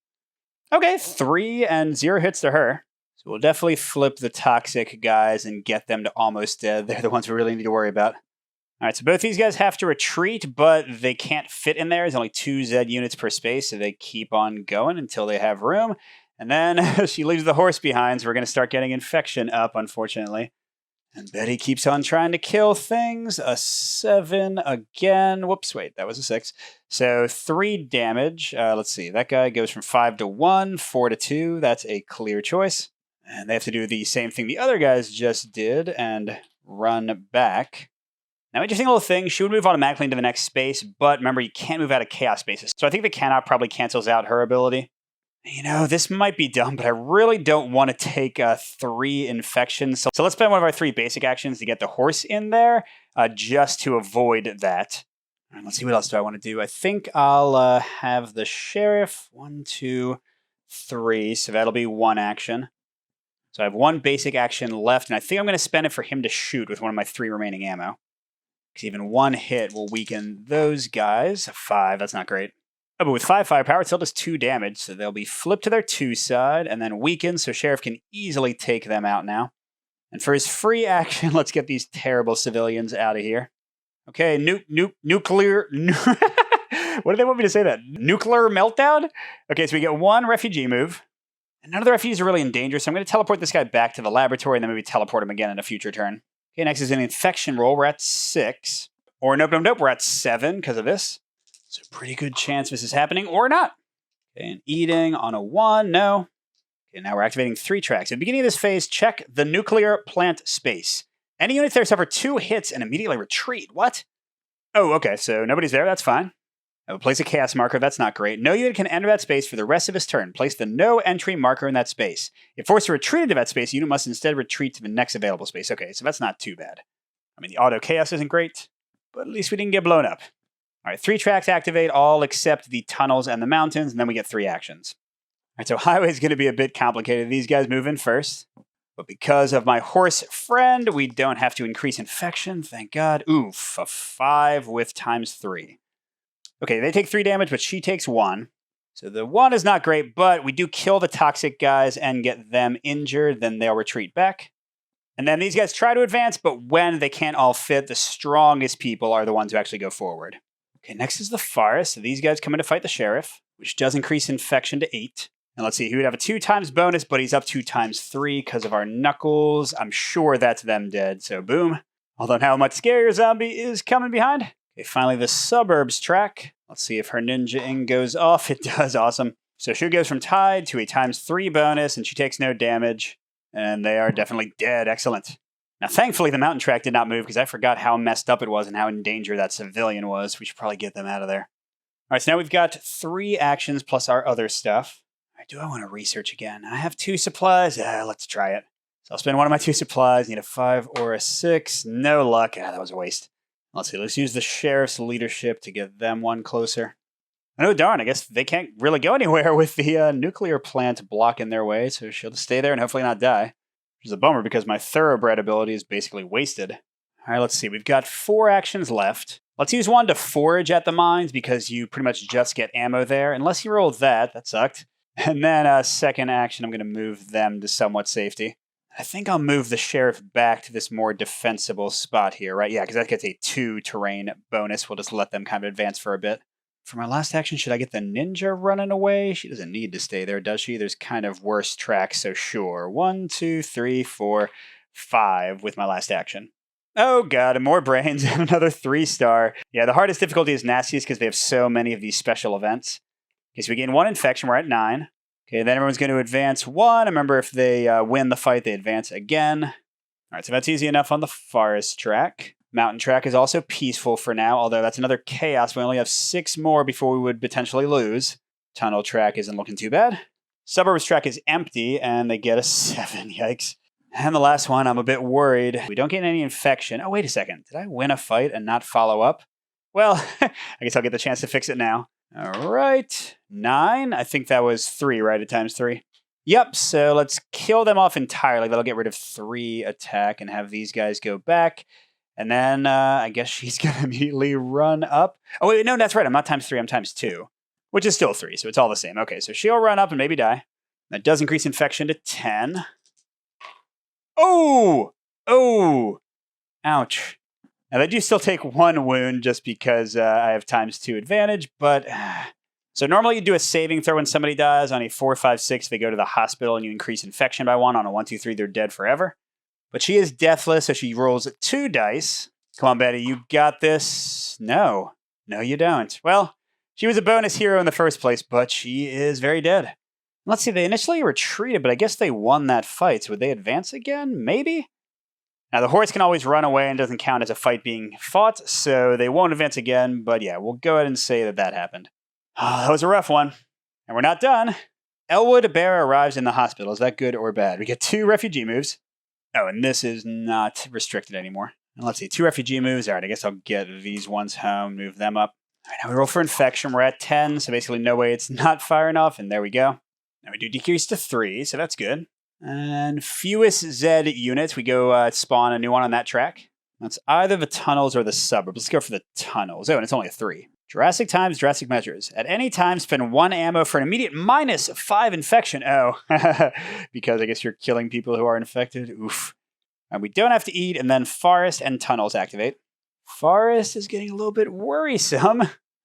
Okay, 3 and 0 hits to her. So we'll definitely flip the toxic guys and get them to almost dead. They're the ones we really need to worry about. All right, so both these guys have to retreat, but they can't fit in there. There's only 2 Zed units per space, so they keep on going until they have room. And then she leaves the horse behind, so we're going to start getting infection up, unfortunately. And Betty keeps on trying to kill things. A 7 again. Whoops, wait, that was a 6. So 3 damage. Let's see, that guy goes from 5 to 1, 4 to 2. That's a clear choice. And they have to do the same thing the other guys just did and run back. Now, interesting little thing, she would move automatically into the next space, but remember, you can't move out of chaos spaces. So I think the cannot probably cancels out her ability. You know, this might be dumb, but I really don't want to take 3 infections. So let's spend one of our 3 basic actions to get the horse in there, just to avoid that. All right, let's see, what else do I want to do? I think I'll have the sheriff. 1, 2, 3. So that'll be 1 action. So I have 1 basic action left, and I think I'm going to spend it for him to shoot with one of my 3 remaining ammo. Because even 1 hit will weaken those guys. 5, that's not great. Oh, but with 5 firepower, it still does 2 damage, so they'll be flipped to their 2 side and then weakened, so Sheriff can easily take them out now. And for his free action, let's get these terrible civilians out of here. Okay, nuclear... What do they want me to say that? Nuclear meltdown? Okay, so we get 1 refugee move. And none of the refugees are really in danger, so I'm going to teleport this guy back to the laboratory and then maybe teleport him again in a future turn. Okay, next is an infection roll. We're at 6. Or nope, we're at 7 because of this. So pretty good chance this is happening, or not. Okay, and eating on a 1, no. Okay, now we're activating 3 tracks. At the beginning of this phase, check the nuclear plant space. Any units there suffer 2 hits and immediately retreat. What? Oh, okay, so nobody's there, that's fine. I will place a chaos marker, that's not great. No unit can enter that space for the rest of his turn. Place the no entry marker in that space. If forced to retreat into that space, the unit must instead retreat to the next available space. Okay, so that's not too bad. I mean, the auto chaos isn't great, but at least we didn't get blown up. All right, 3 tracks activate, all except the tunnels and the mountains, and then we get 3 actions. All right, so highway is going to be a bit complicated. These guys move in first, but because of my horse friend, we don't have to increase infection, thank God. Oof, a 5 with ×3. Okay, they take 3 damage, but she takes 1. So the 1 is not great, but we do kill the toxic guys and get them injured, then they'll retreat back. And then these guys try to advance, but when they can't all fit, the strongest people are the ones who actually go forward. Okay, next is the forest. So these guys come in to fight the sheriff, which does increase infection to 8. And let's see, he would have a 2 times bonus, but he's up 2 times 3 because of our knuckles. I'm sure that's them dead, so boom. Although now a much scarier zombie is coming behind. Okay, finally the suburbs track. Let's see if her ninja ing goes off. It does, awesome. So she goes from tied to a ×3 bonus, and she takes no damage. And they are definitely dead, excellent. Now, thankfully, the mountain track did not move because I forgot how messed up it was and how in danger that civilian was. We should probably get them out of there. All right, so now we've got 3 actions plus our other stuff. All right, do I want to research again? I have 2 supplies. Let's try it. So I'll spend one of my 2 supplies. Need a 5 or a 6. No luck. That was a waste. Let's see. Let's use the sheriff's leadership to get them one closer. Oh, darn. I guess they can't really go anywhere with the nuclear plant blocking their way, so she'll just stay there and hopefully not die. Which is a bummer because my thoroughbred ability is basically wasted. All right, let's see. We've got 4 actions left. Let's use 1 to forage at the mines because you pretty much just get ammo there. Unless you roll that. That sucked. And then second action, I'm going to move them to somewhat safety. I think I'll move the sheriff back to this more defensible spot here, right? Yeah, because that gets a 2 terrain bonus. We'll just let them kind of advance for a bit. For my last action, should I get the ninja running away? She doesn't need to stay there, does she? There's kind of worse tracks, so sure. 1, 2, 3, 4, 5 with my last action. Oh god, and more brains and another 3-star. Yeah, the hardest difficulty is nastiest because they have so many of these special events. Okay, so we gain 1 infection, we're at 9. Okay, then everyone's going to advance 1. Remember, if they win the fight, they advance again. All right, so that's easy enough on the forest track. Mountain track is also peaceful for now, although that's another chaos. We only have 6 more before we would potentially lose. Tunnel track isn't looking too bad. Suburbs track is empty, and they get a 7. Yikes. And the last one, I'm a bit worried. We don't get any infection. Oh, wait a second. Did I win a fight and not follow up? Well, I guess I'll get the chance to fix it now. All right. 9. I think that was 3, right, at ×3. Yep, so let's kill them off entirely. That'll get rid of 3 attack and have these guys go back. And then I guess she's going to immediately run up. Oh, wait, no, that's right. I'm not ×3, I'm ×2, which is still 3, so it's all the same. Okay, so she'll run up and maybe die. That does increase infection to 10. Oh! Oh! Ouch. Now, they do still take 1 wound just because I have ×2 advantage, but... So normally you do a saving throw when somebody dies. On a 4, 5, 6, they go to the hospital and you increase infection by 1. On a 1, 2, 3, they're dead forever. But she is deathless, so she rolls 2 dice. Come on, Betty, you got this. No. No, you don't. Well, she was a bonus hero in the first place, but she is very dead. Let's see, they initially retreated, but I guess they won that fight. So would they advance again? Maybe? Now, the horse can always run away and doesn't count as a fight being fought, so they won't advance again. But yeah, we'll go ahead and say that that happened. Oh, that was a rough one. And we're not done. Elwood Bear arrives in the hospital. Is that good or bad? We get 2 refugee moves. Oh, and this is not restricted anymore. And let's see, 2 refugee moves. All right, I guess I'll get these ones home, move them up. All right, now we roll for infection. We're at 10, so basically no way it's not fire enough. And there we go. Now we do decrease to 3, so that's good. And fewest Zed units. We go spawn a new one on that track. That's either the tunnels or the suburbs. Let's go for the tunnels. Oh, and it's only a 3. Drastic times, drastic measures. At any time, spend 1 ammo for an immediate -5 infection. Oh, because I guess you're killing people who are infected. Oof. And we don't have to eat, and then forest and tunnels activate. Forest is getting a little bit worrisome.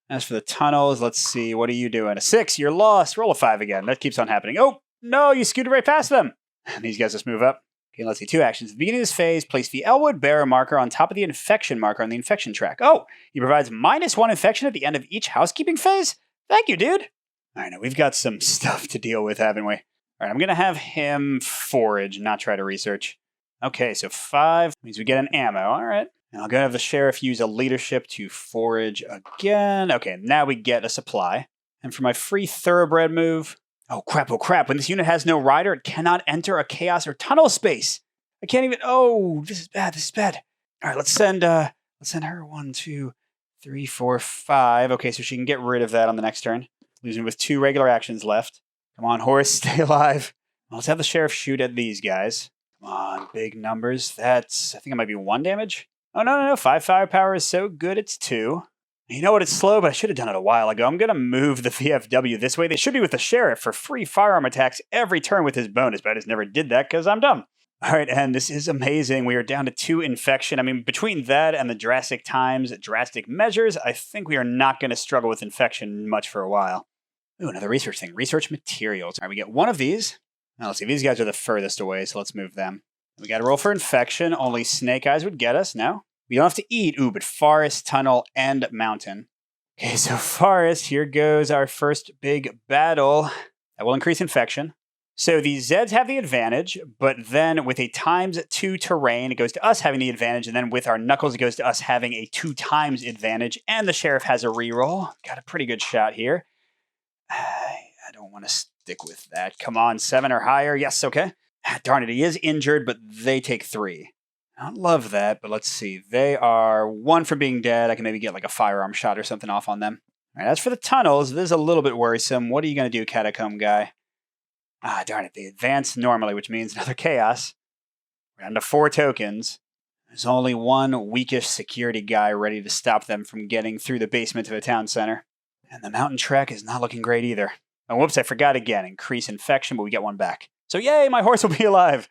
As for the tunnels, let's see. What are you doing? A 6, you're lost. Roll a 5 again. That keeps on happening. Oh, no, you scooted right past them. And these guys just move up. Okay, let's see. 2 actions. At the beginning of this phase, place the Elwood Bearer marker on top of the infection marker on the infection track. Oh, he provides -1 infection at the end of each housekeeping phase? Thank you, dude. All right, now we've got some stuff to deal with, haven't we? All right, I'm going to have him forage, not try to research. Okay, so 5 means we get an ammo. All right. And I'll go have the sheriff use a leadership to forage again. Okay, now we get a supply. And for my free thoroughbred move... Oh, crap, oh, crap. When this unit has no rider, it cannot enter a chaos or tunnel space. I can't even... Oh, this is bad, this is bad. All right, let's send her 1, 2, 3, 4, 5. Okay, so she can get rid of that on the next turn. Leaves me with 2 regular actions left. Come on, horse, stay alive. Well, let's have the sheriff shoot at these guys. Come on, big numbers. That's... I think it might be 1 damage. Oh, no. 5 firepower is so good, it's 2. You know what, it's slow, but I should have done it a while ago. I'm going to move the VFW this way. They should be with the sheriff for free firearm attacks every turn with his bonus, but I just never did that because I'm dumb. All right, and this is amazing. We are down to 2 infection. I mean, between that and the drastic times, drastic measures, I think we are not going to struggle with infection much for a while. Ooh, another research thing. Research materials. All right, we get 1 of these. Now, let's see. These guys are the furthest away, so let's move them. We got to roll for infection. Only snake eyes would get us. No? We don't have to eat. Ooh, but forest, tunnel, and mountain. Okay, so forest, here goes our first big battle. That will increase infection. So the Zeds have the advantage, but then with a ×2 terrain, it goes to us having the advantage, and then with our knuckles, it goes to us having a 2 times advantage, and the sheriff has a reroll. Got a pretty good shot here. I don't want to stick with that. Come on, 7 or higher. Yes, okay. Darn it, he is injured, but they take 3. I don't love that, but let's see. They are 1 from being dead. I can maybe get like a firearm shot or something off on them. All right, as for the tunnels, this is a little bit worrisome. What are you going to do, Catacomb guy? Ah, darn it. They advance normally, which means another chaos. We're down to 4 tokens. There's only 1 weakish security guy ready to stop them from getting through the basement to the town center. And the mountain trek is not looking great either. Oh, whoops, I forgot again. Increase infection, but we get 1 back. So yay, my horse will be alive.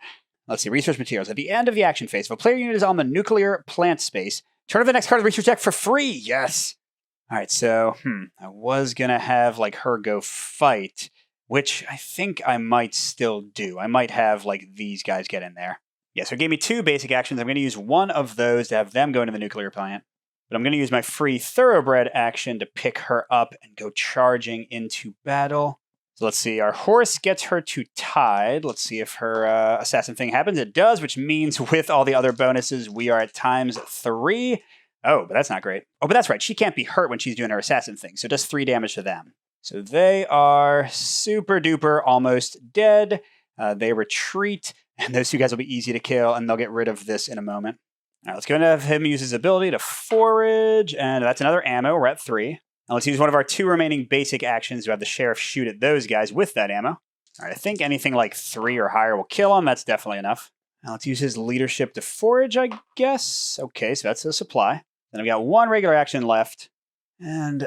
Let's see, research materials. At the end of the action phase, if a player unit is on the nuclear plant space, turn over the next card of the research deck for free. Yes. All right, so, I was going to have, like, her go fight, which I think I might still do. I might have, like, these guys get in there. Yeah, so it gave me 2 basic actions. I'm going to use 1 of those to have them go into the nuclear plant. But I'm going to use my free thoroughbred action to pick her up and go charging into battle. So let's see, our horse gets her to tied. Let's see if her assassin thing happens. It does, which means with all the other bonuses, we are at ×3. Oh, but that's not great. Oh, but that's right. She can't be hurt when she's doing her assassin thing, so it does 3 damage to them. So they are super duper almost dead. They retreat, and those 2 guys will be easy to kill, and they'll get rid of this in a moment. All right, let's go and have him use his ability to forage, and that's another ammo. We're at 3. Now let's use one of our 2 remaining basic actions to have the sheriff shoot at those guys with that ammo. All right, I think anything like 3 or higher will kill him. That's definitely enough. Now let's use his leadership to forage, I guess. Okay, so that's a supply. Then I've got one regular action left. And,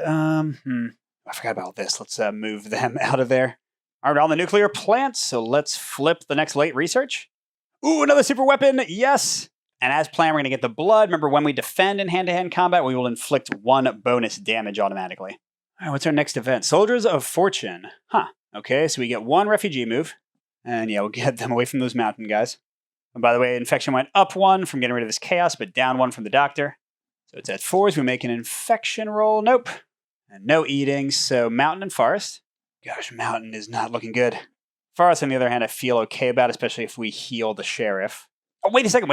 I forgot about this. Let's move them out of there. All right, on the nuclear plant, so let's flip the next late research. Ooh, another super weapon, yes! And as planned, we're going to get the blood. Remember, when we defend in hand-to-hand combat, we will inflict 1 bonus damage automatically. All right, what's our next event? Soldiers of Fortune. Huh, okay, so we get 1 refugee move. And yeah, we'll get them away from those mountain guys. And by the way, infection went up 1 from getting rid of this chaos, but down 1 from the doctor. So it's at 4s. We make an infection roll. Nope. And no eating, so mountain and forest. Gosh, mountain is not looking good. Forest, on the other hand, I feel okay about, especially if we heal the sheriff. Oh, wait a second.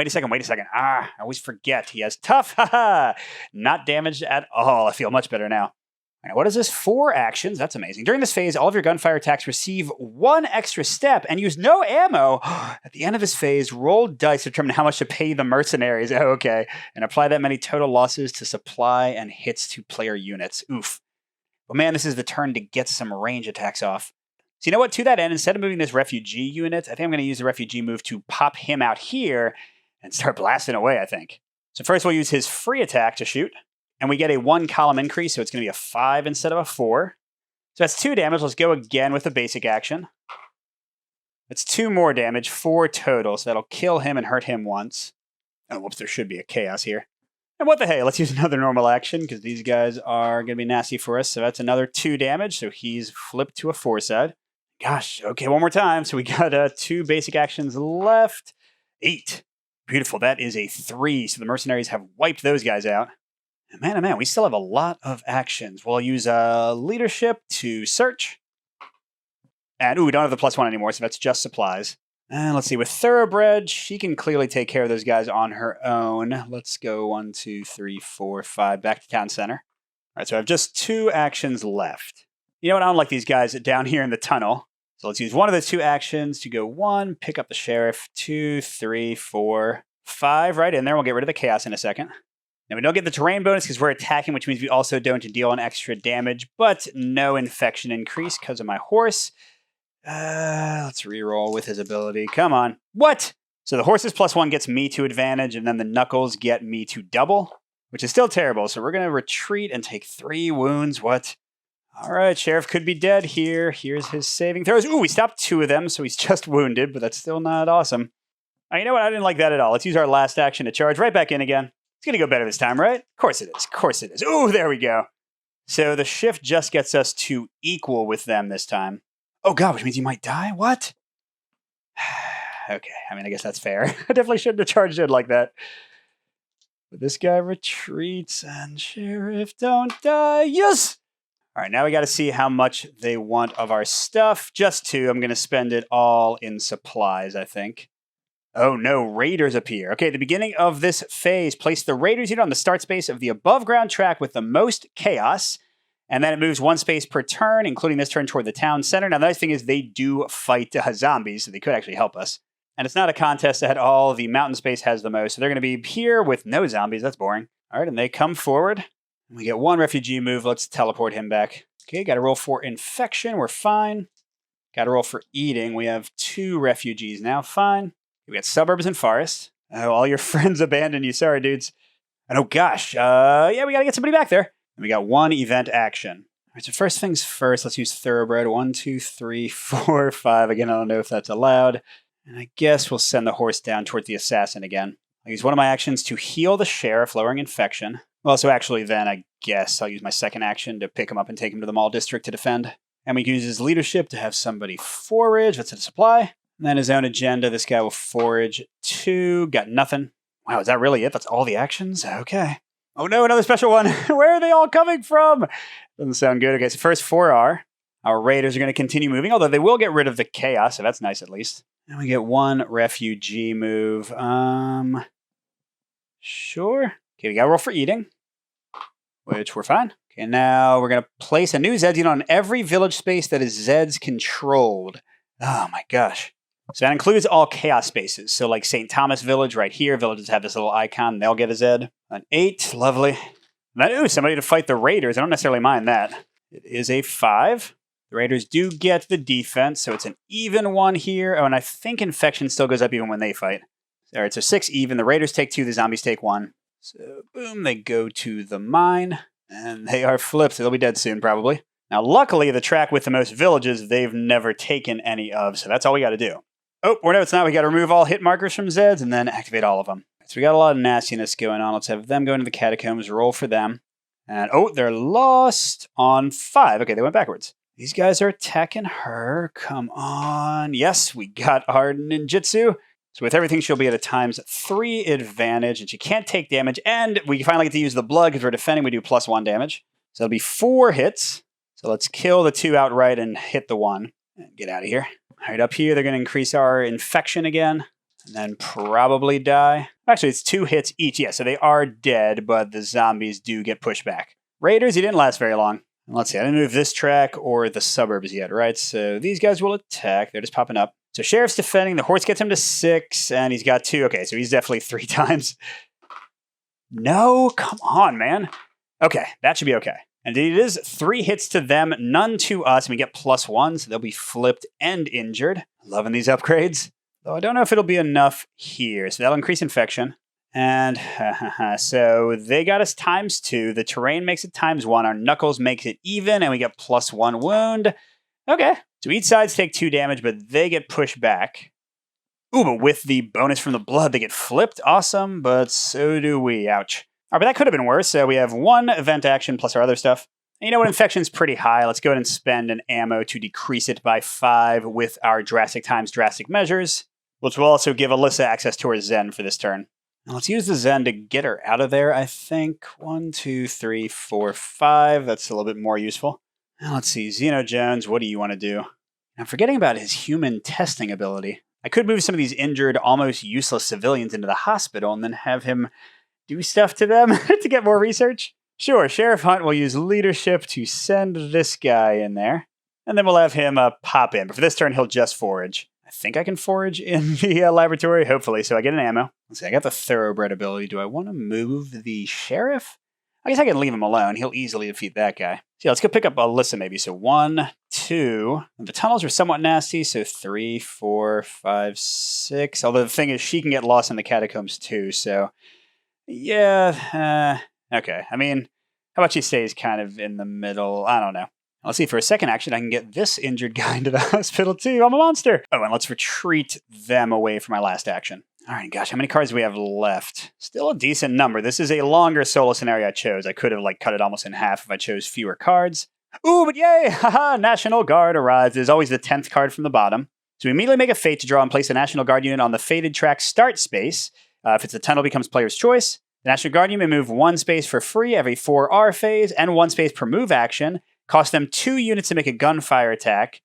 I always forget. He has tough. Haha. Not damaged at all. I feel much better now. All right, what is this? 4 actions. That's amazing. During this phase, all of your gunfire attacks receive 1 extra step and use no ammo. At the end of this phase, roll dice to determine how much to pay the mercenaries. Oh, okay. And apply that many total losses to supply and hits to player units. Oof. But man, this is the turn to get some range attacks off. So you know what? To that end, instead of moving this refugee unit, I think I'm going to use the refugee move to pop him out here and start blasting away, I think. So first we'll use his free attack to shoot. And we get a 1 column increase, so it's going to be a 5 instead of a 4. So that's 2 damage. Let's go again with the basic action. That's 2 more damage, 4 total. So that'll kill him and hurt him once. Oh, whoops, there should be a chaos here. And what the hey, let's use another normal action, because these guys are going to be nasty for us. So that's another 2 damage, so he's flipped to a 4 side. Gosh, okay, one more time. So we got 2 basic actions left. 8. Beautiful, that is a 3. So the mercenaries have wiped those guys out. Man, oh man, we still have a lot of actions. We'll use leadership to search. And, ooh, we don't have the +1 anymore, so that's just supplies. And let's see, with Thoroughbred, she can clearly take care of those guys on her own. Let's go 1, 2, 3, 4, 5, back to town center. All right, so I have just 2 actions left. You know what, I don't like these guys down here in the tunnel. So let's use one of those 2 actions to go 1, pick up the sheriff, 2, 3, 4, 5, right in there. We'll get rid of the chaos in a second. Now, we don't get the terrain bonus because we're attacking, which means we also don't deal an extra damage, but no infection increase because of my horse. Let's reroll with his ability. Come on. What? So the horse's +1 gets me to advantage, and then the knuckles get me to double, which is still terrible. So we're going to retreat and take 3 wounds. What? All right, sheriff could be dead here. Here's his saving throws. Ooh, we stopped 2 of them, so he's just wounded, but that's still not awesome. Oh, you know what? I didn't like that at all. Let's use our last action to charge right back in again. It's going to go better this time, right? Of course it is. Of course it is. Ooh, there we go. So the shift just gets us to equal with them this time. Oh, God, which means you might die? What? Okay, I mean, I guess that's fair. I definitely shouldn't have charged it like that. But this guy retreats, and Sheriff, don't die. Yes! All right, now we got to see how much they want of our stuff. Just 2. I'm going to spend it all in supplies, I think. Oh no, raiders appear. Okay, at the beginning of this phase, place the raiders unit on the start space of the above ground track with the most chaos, and then it moves 1 space per turn, including this turn toward the town center. Now the nice thing is they do fight zombies, so they could actually help us. And it's not a contest at all. The mountain space has the most, so they're going to be here with no zombies. That's boring. All right, and they come forward. We get 1 refugee move. Let's teleport him back. Okay, got to roll for infection. We're fine. Got to roll for eating. We have 2 refugees now. Fine. We got suburbs and forest. Oh, all your friends abandoned you. Sorry, dudes. And oh gosh, yeah, we gotta get somebody back there. And we got 1 event action. All right, so first things first, let's use Thoroughbred. 1, 2, 3, 4, 5. Again, I don't know if that's allowed. And I guess we'll send the horse down towards the assassin again. I'll use one of my actions to heal the sheriff, lowering infection. Well, so actually then I guess I'll use my second action to pick him up and take him to the mall district to defend. And we can use his leadership to have somebody forage. That's a supply. And then his own agenda, this guy will forage 2. Got nothing. Wow, is that really it? That's all the actions? Okay. Oh no, another special one. Where are they all coming from? Doesn't sound good. Okay, so first 4R. Our raiders are going to continue moving, although they will get rid of the chaos, so that's nice at least. And we get 1 refugee move. Sure. Okay, we got to roll for eating, which we're fine. Okay, now we're going to place a new Zeds unit on every village space that is Zeds controlled. Oh my gosh. So that includes all chaos spaces. So like St. Thomas Village right here, villages have this little icon, they'll get a Zed. An 8, lovely. Then, ooh, somebody to fight the raiders. I don't necessarily mind that. It is a 5. The raiders do get the defense, so it's an even 1 here. Oh, and I think infection still goes up even when they fight. All right, so 6 even. The Raiders take 2, the Zombies take 1. So, boom, they go to the mine, and they are flipped. They'll be dead soon, probably. Now, luckily, the track with the most villages, they've never taken any of, so that's all we got to do. Oh, or no, it's not. We got to remove all hit markers from Zeds and then activate all of them. So we got a lot of nastiness going on. Let's have them go into the catacombs, roll for them. And, oh, they're lost on 5. Okay, they went backwards. These guys are attacking her. Come on. Yes, we got our ninjutsu. So with everything, she'll be at a ×3 advantage, and she can't take damage. And we finally get to use the blood because we're defending. We do +1 damage. So it'll be 4 hits. So let's kill the 2 outright and hit the 1. And get out of here. All right, up here, they're going to increase our infection again. And then probably die. Actually, it's 2 hits each. Yeah, so they are dead, but the zombies do get pushed back. Raiders, he didn't last very long. Let's see, I didn't move this track or the suburbs yet, right? So these guys will attack. They're just popping up. So Sheriff's defending. The horse gets him to 6, and he's got 2. Okay, so he's definitely 3 times. No, come on, man. Okay, that should be okay. And it is 3 hits to them, none to us, and we get +1, so they'll be flipped and injured. Loving these upgrades. Though I don't know if it'll be enough here, so that'll increase infection. And so they got us ×2. The terrain makes it ×1. Our knuckles makes it even, and we get +1 wound. Okay. So each sides take 2 damage, but they get pushed back. Ooh, but with the bonus from the blood, they get flipped. Awesome, but so do we. Ouch. All right, but that could have been worse. So we have 1 event action plus our other stuff. And you know what? Infection's pretty high. Let's go ahead and spend an ammo to decrease it by 5 with our drastic times drastic measures, which will also give Alyssa access to her Zen for this turn. Now let's use the Zen to get her out of there, I think. 1, 2, 3, 4, 5. That's a little bit more useful. Now let's see. Zeno Jones, what do you want to do? I'm forgetting about his human testing ability. I could move some of these injured, almost useless civilians into the hospital and then have him do stuff to them to get more research. Sure, Sheriff Hunt will use leadership to send this guy in there. And then we'll have him pop in. But for this turn, he'll just forage. I think I can forage in the laboratory, hopefully, so I get an ammo. Let's see, I got the thoroughbred ability. Do I want to move the sheriff? I guess I can leave him alone. He'll easily defeat that guy. So yeah, let's go pick up Alyssa maybe. So 1, 2. The tunnels are somewhat nasty, so 3, 4, 5, 6. Although the thing is, she can get lost in the catacombs too, so yeah, okay. I mean, how about she stays kind of in the middle? I don't know. Let's see, for a second action, I can get this injured guy into the hospital too. I'm a monster. Oh, and let's retreat them away from my last action. All right, gosh, how many cards do we have left? Still a decent number. This is a longer solo scenario I chose. I could have cut it almost in half if I chose fewer cards. Ooh, but yay! Haha, National Guard arrives. There's always the 10th card from the bottom. So we immediately make a fate to draw and place a National Guard unit on the fated track start space. If it's a tunnel, becomes player's choice. The National Guard unit may move 1 space for free every 4R phase and 1 space per move action. Cost them 2 units to make a gunfire attack.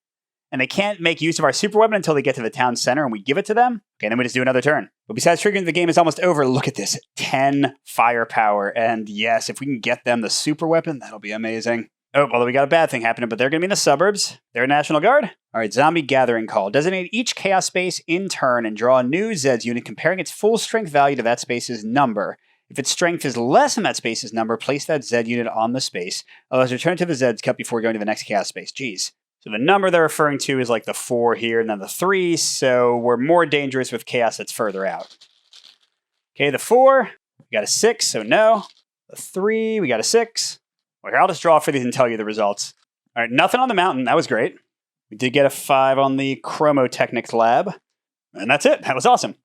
And they can't make use of our super weapon until they get to the town center and we give it to them. Okay, then we just do another turn. But besides triggering the game is almost over, look at this. 10 firepower. And yes, if we can get them the super weapon, that'll be amazing. Oh, although we got a bad thing happening, but they're going to be in the suburbs. They're a National Guard. All right, Zombie Gathering Call. Designate each chaos space in turn and draw a new Zeds unit comparing its full strength value to that space's number. If its strength is less than that space's number, place that Zed unit on the space. Otherwise, return to the Zeds cup before going to the next chaos space. Jeez. So the number they're referring to is like the 4 here and then the 3, so we're more dangerous with chaos that's further out. Okay, the 4, we got a 6, so no. The 3, we got a 6. Well, here, I'll just draw for these and tell you the results. All right, nothing on the mountain. That was great. We did get a 5 on the Chromotechnics lab. And that's it. That was awesome.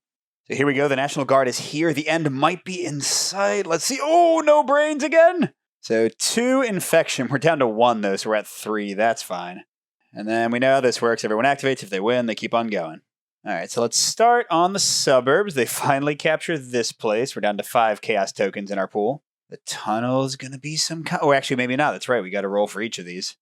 So here we go. The National Guard is here. The end might be in sight. Let's see. Oh, no brains again. So 2 infection. We're down to 1, though, so we're at 3. That's fine. And then we know how this works. Everyone activates. If they win, they keep on going. All right, so let's start on the suburbs. They finally capture this place. We're down to 5 chaos tokens in our pool. The tunnel's going to be some kind... Oh, actually, maybe not. That's right. We got to roll for each of these.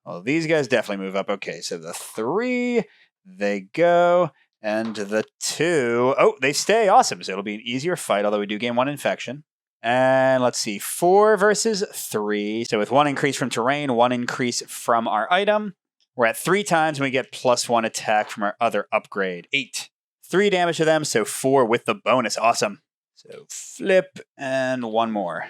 Well, these guys definitely move up. Okay, so the 3, they go. And the 2, oh, they stay. Awesome. So it'll be an easier fight, although we do gain 1 infection. And let's see, 4 versus 3. So with 1 increase from terrain, 1 increase from our item. We're at 3 times and we get +1 attack from our other upgrade. 8. 3 damage to them, so 4 with the bonus. Awesome. So flip and 1 more.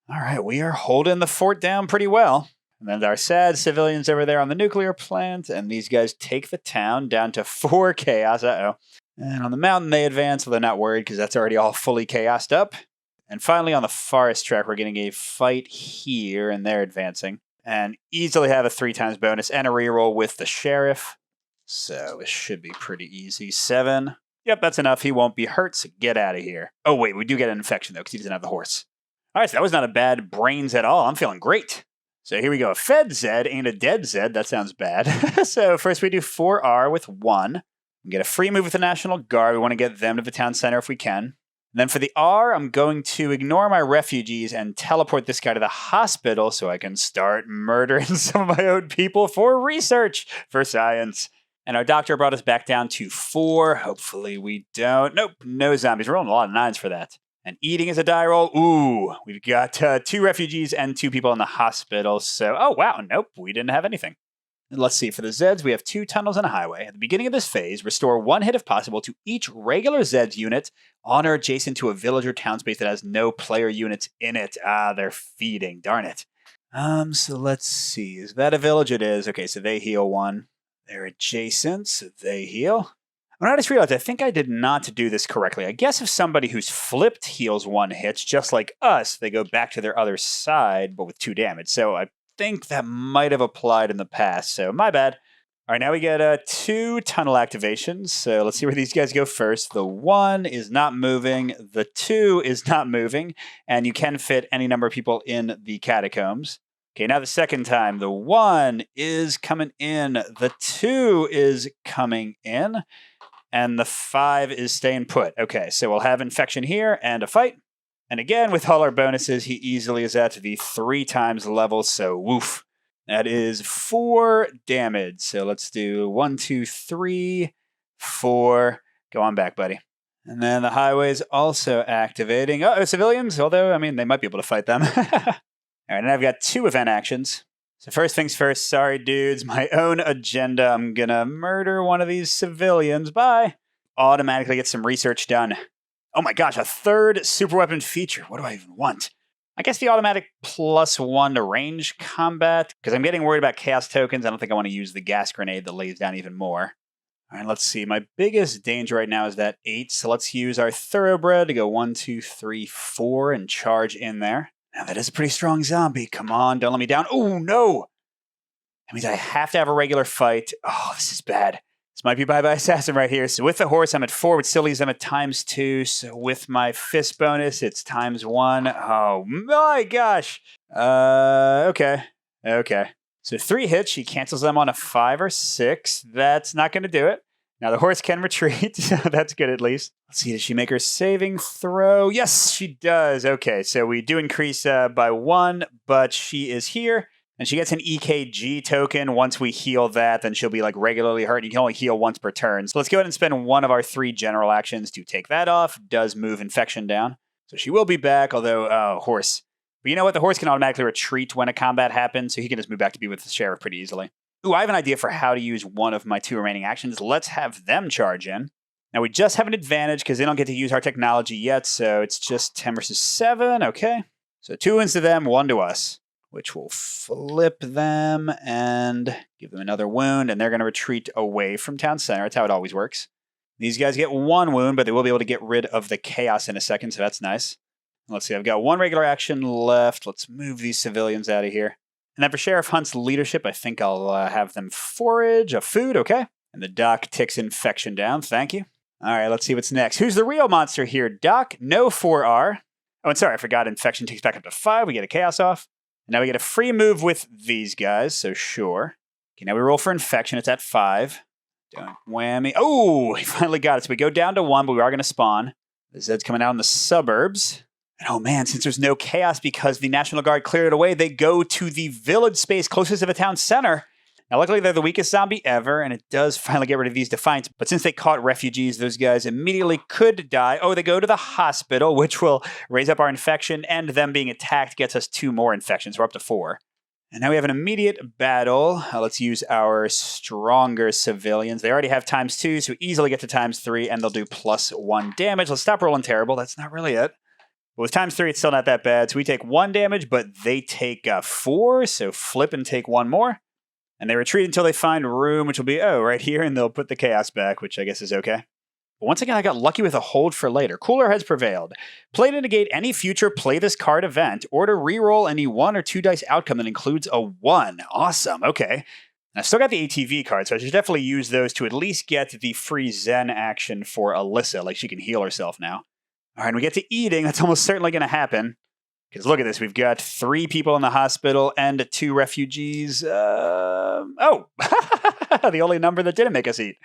All right, we are holding the fort down pretty well. And then our sad civilians over there on the nuclear plant, and these guys take the town down to 4 chaos. Uh-oh. And on the mountain they advance, although not worried because that's already all fully chaosed up. And finally on the forest track we're getting a fight here, and they're advancing. And easily have a 3x bonus and a reroll with the sheriff. So it should be pretty easy. 7. Yep, that's enough. He won't be hurt, so get out of here. Oh wait, we do get an infection though, because he doesn't have the horse. Alright, so that was not a bad brains at all. I'm feeling great. So here we go. A fed Zed and a dead Zed. That sounds bad. So first we do 4R with 1. We get a free move with the National Guard. We want to get them to the town center if we can. And then for the R, I'm going to ignore my refugees and teleport this guy to the hospital so I can start murdering some of my own people for research, for science. And our doctor brought us back down to 4. Hopefully we don't. Nope, no zombies. We're rolling a lot of 9s for that. And eating is a die roll. Ooh, we've got 2 refugees and 2 people in the hospital. So, oh wow, nope, we didn't have anything. Let's see, for the Zeds, we have 2 tunnels and a highway. At the beginning of this phase, restore 1 hit if possible to each regular Zeds unit on or adjacent to a village or town space that has no player units in it. Ah, they're feeding, darn it. So let's see, is that a village? It is. Okay, so they heal 1. They're adjacent, so they heal. When I just realized, I think I did not do this correctly. I guess if somebody who's flipped heals 1 hit, just like us, they go back to their other side, but with 2 damage. So I think that might have applied in the past, so my bad. All right, now we get 2 tunnel activations, so let's see where these guys go first. The 1 is not moving, the 2 is not moving, and you can fit any number of people in the catacombs. Okay, now the second time, the 1 is coming in, the 2 is coming in, and the 5 is staying put. Okay, so we'll have infection here and a fight. And again, with all our bonuses, he easily is at the 3x level, so woof. That is 4 damage. So let's do 1, 2, 3, 4. Go on back, buddy. And then the highway's also activating. Uh-oh, civilians, although, I mean, they might be able to fight them. All right, and I've got 2 event actions. So first things first, sorry dudes, my own agenda. I'm gonna murder one of these civilians. Bye. Automatically get some research done. Oh my gosh, a 3rd super weapon feature. What do I even want? I guess the automatic +1 to range combat, because I'm getting worried about chaos tokens. I don't think I want to use the gas grenade that lays down even more. All right, let's see. My biggest danger right now is that 8, so let's use our thoroughbred to go 1, 2, 3, 4 and charge in there. Now that is a pretty strong zombie. Come on, don't let me down. Oh no! That means I have to have a regular fight. Oh, this is bad. This might be bye-bye assassin right here. So with the horse, I'm at 4, which still leaves them at ×2. So with my fist bonus, it's ×1. Oh my gosh. Okay. So 3 hits, she cancels them on a 5 or 6. That's not going to do it. Now the horse can retreat, so that's good at least. Let's see, does she make her saving throw? Yes, she does. Okay, so we do increase by 1, but she is here. And she gets an EKG token. Once we heal that, then she'll be like regularly hurt. You can only heal once per turn. So let's go ahead and spend 1 of our 3 general actions to take that off. Does move infection down. So she will be back, although, horse. But you know what? The horse can automatically retreat when a combat happens, so he can just move back to be with the sheriff pretty easily. Ooh, I have an idea for how to use one of my 2 remaining actions. Let's have them charge in. Now we just have an advantage because they don't get to use our technology yet, so it's just 10 versus 7. Okay. So 2 wins to them, 1 to us, which will flip them and give them another wound, and they're going to retreat away from town center. That's how it always works. These guys get 1 wound, but they will be able to get rid of the chaos in a second, so that's nice. Let's see, I've got 1 regular action left. Let's move these civilians out of here. And then for Sheriff Hunt's leadership, I think I'll have them forage a food, okay? And the doc ticks infection down, thank you. All right, let's see what's next. Who's the real monster here? Doc, no 4R. Oh, and sorry, I forgot infection ticks back up to 5. We get a chaos off. And now we get a free move with these guys, so sure. Okay, now we roll for infection. It's at 5. Don't whammy. Oh, we finally got it. So we go down to 1, but we are going to spawn. The Zeds coming out in the suburbs. And oh man, since there's no chaos because the National Guard cleared it away, they go to the village space closest to the town center. Now, luckily, they're the weakest zombie ever, and it does finally get rid of these Defiants. But since they caught refugees, those guys immediately could die. Oh, they go to the hospital, which will raise up our infection, and them being attacked gets us 2 more infections. We're up to 4. And now we have an immediate battle. Let's use our stronger civilians. They already have ×2, so easily get to ×3, and they'll do +1 damage. Let's stop rolling terrible. That's not really it. But with ×3, it's still not that bad. So we take 1 damage, but they take 4, so flip and take 1 more. And they retreat until they find room, which will be, oh, right here, and they'll put the chaos back, which I guess is okay. But once again, I got lucky with a hold for later. Cooler heads prevailed. Play to negate any future play this card event, or to reroll any 1 or 2 dice outcome that includes a 1. Awesome, okay. And I still got the ATV card, so I should definitely use those to at least get the free Zen action for Alyssa, like she can heal herself now. All right, and we get to eating. That's almost certainly going to happen. Because look at this, we've got 3 people in the hospital and 2 refugees. Oh, the only number that didn't make us eat.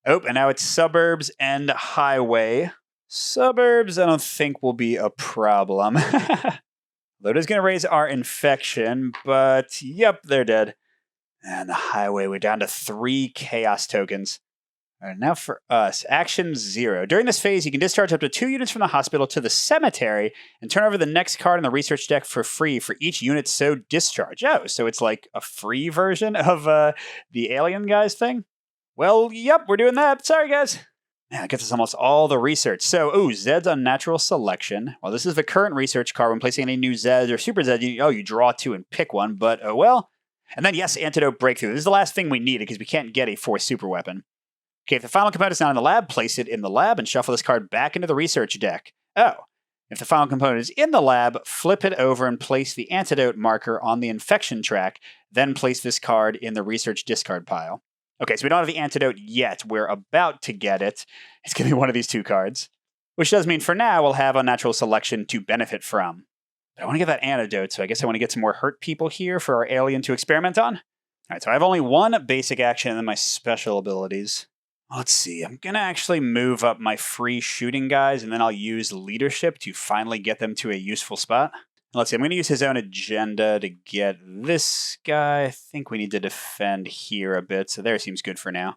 Oh, and now it's suburbs and highway. Suburbs, I don't think will be a problem. Though it is going to raise our infection, but yep, they're dead. And the highway, we're down to 3 chaos tokens. All right, now for us, action 0. During this phase, you can discharge up to 2 units from the hospital to the cemetery and turn over the next card in the research deck for free for each unit so discharged. Oh, so it's like a free version of the alien guys thing? Well, yep, we're doing that. Sorry, guys. Yeah, it gets us almost all the research. So, Zeds Unnatural Selection. Well, this is the current research card. When placing any new Zeds or Super Zeds, you draw 2 and pick one, but oh well. And then, yes, Antidote Breakthrough. This is the last thing we needed because we can't get a 4th super weapon. Okay, if the final component is not in the lab, place it in the lab and shuffle this card back into the research deck. Oh, if the final component is in the lab, flip it over and place the antidote marker on the infection track, then place this card in the research discard pile. Okay, so we don't have the antidote yet. We're about to get it. It's going to be one of these 2 cards. Which does mean for now we'll have Unnatural Selection to benefit from. But I want to get that antidote, so I guess I want to get some more hurt people here for our alien to experiment on. All right, so I have only 1 basic action and then my special abilities. Let's see, I'm going to actually move up my free shooting guys, and then I'll use leadership to finally get them to a useful spot. Let's see, I'm going to use his own agenda to get this guy. I think we need to defend here a bit, so there seems good for now.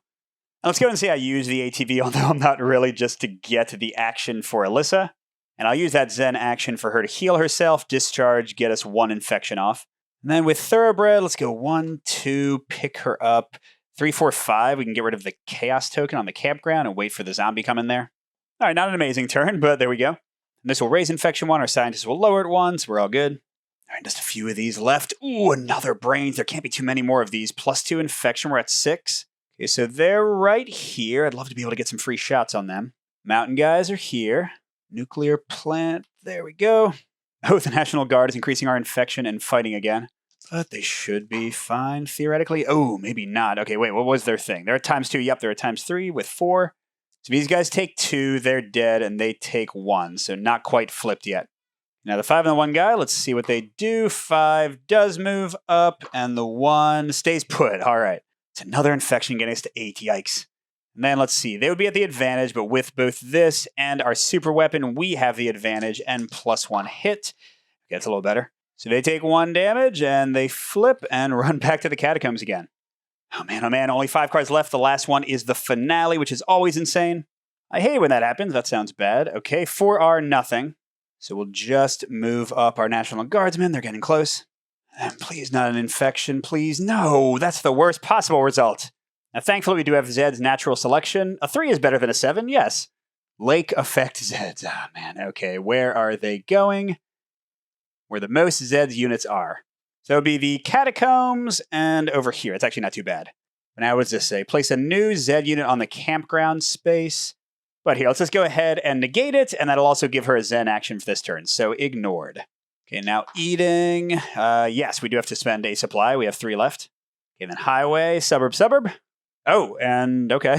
Now let's go and see I use the ATV, although I'm not really, just to get the action for Alyssa. And I'll use that Zen action for her to heal herself, discharge, get us 1 infection off. And then with Thoroughbred, let's go 1, 2, pick her up. 3, 4, 5, we can get rid of the Chaos token on the campground and wait for the zombie come in there. All right, not an amazing turn, but there we go. And this will raise infection 1, our scientists will lower it 1, so we're all good. All right, just a few of these left. Ooh, another brains. There can't be too many more of these. +2 infection, we're at 6. Okay, so they're right here. I'd love to be able to get some free shots on them. Mountain guys are here. Nuclear plant, there we go. Oh, the National Guard is increasing our infection and fighting again. But they should be fine, theoretically. Oh, maybe not. Okay, wait, what was their thing? They're at ×2. Yep, they're at ×3 with 4. So these guys take 2, they're dead, and they take 1. So not quite flipped yet. Now the 5 and the 1 guy, let's see what they do. 5 does move up, and the 1 stays put. All right. It's another infection getting us to 8. Yikes. And then let's see. They would be at the advantage, but with both this and our super weapon, we have the advantage and +1 hit. Gets a little better. So they take 1 damage, and they flip and run back to the catacombs again. Oh man, only 5 cards left. The last one is the finale, which is always insane. I hate when that happens. That sounds bad. Okay, 4 are nothing. So we'll just move up our National Guardsmen. They're getting close. And please, not an infection, please. No, that's the worst possible result. Now, thankfully, we do have Zed's Natural Selection. A 3 is better than a 7, yes. Lake Effect Zeds. Ah, man, okay. Where are they going? Where the most Zeds units are. So it would be the catacombs and over here. It's actually not too bad. But now what does this say? Place a new Zed unit on the campground space. But here, let's just go ahead and negate it, and that'll also give her a Zen action for this turn. So ignored. Okay, now eating. Yes, we do have to spend a supply. We have 3 left. Okay, then highway, suburb. Oh, and okay.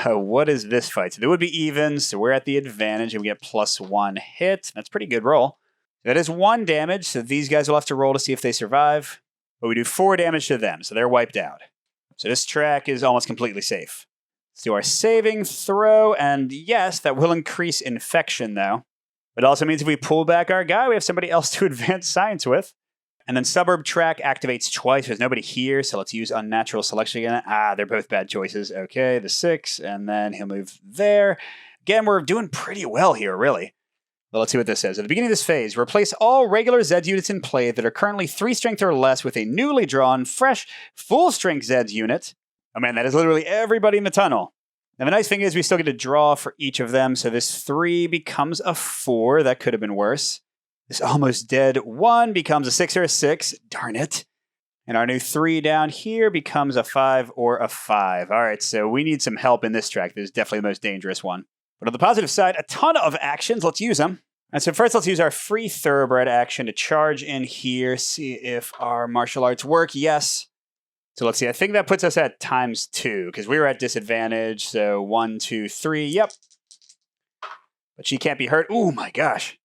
What is this fight? So there would be evens, so we're at the advantage, and we get +1 hit. That's a pretty good roll. That is 1 damage, so these guys will have to roll to see if they survive. But we do 4 damage to them, so they're wiped out. So this track is almost completely safe. Let's do our saving throw, and yes, that will increase infection, though. It also means if we pull back our guy, we have somebody else to advance science with. And then suburb track activates twice. There's nobody here, so let's use Unnatural Selection again. Ah, they're both bad choices. Okay, the 6, and then he'll move there. Again, we're doing pretty well here, really. Well, let's see what this says. At the beginning of this phase, replace all regular Zeds units in play that are currently 3 strength or less with a newly drawn, fresh, full-strength Zeds unit. Oh man, that is literally everybody in the tunnel. Now the nice thing is we still get to draw for each of them, so this 3 becomes a 4. That could have been worse. This almost dead 1 becomes a 6 or a 6. Darn it. And our new 3 down here becomes a 5 or a 5. All right, so we need some help in this track. This is definitely the most dangerous one. But on the positive side, a ton of actions. Let's use them. And so first, let's use our free thoroughbred action to charge in here, see if our martial arts work. Yes. So let's see. I think that puts us at ×2 because we were at disadvantage. So 1, 2, 3. Yep. But she can't be hurt. Oh, my gosh.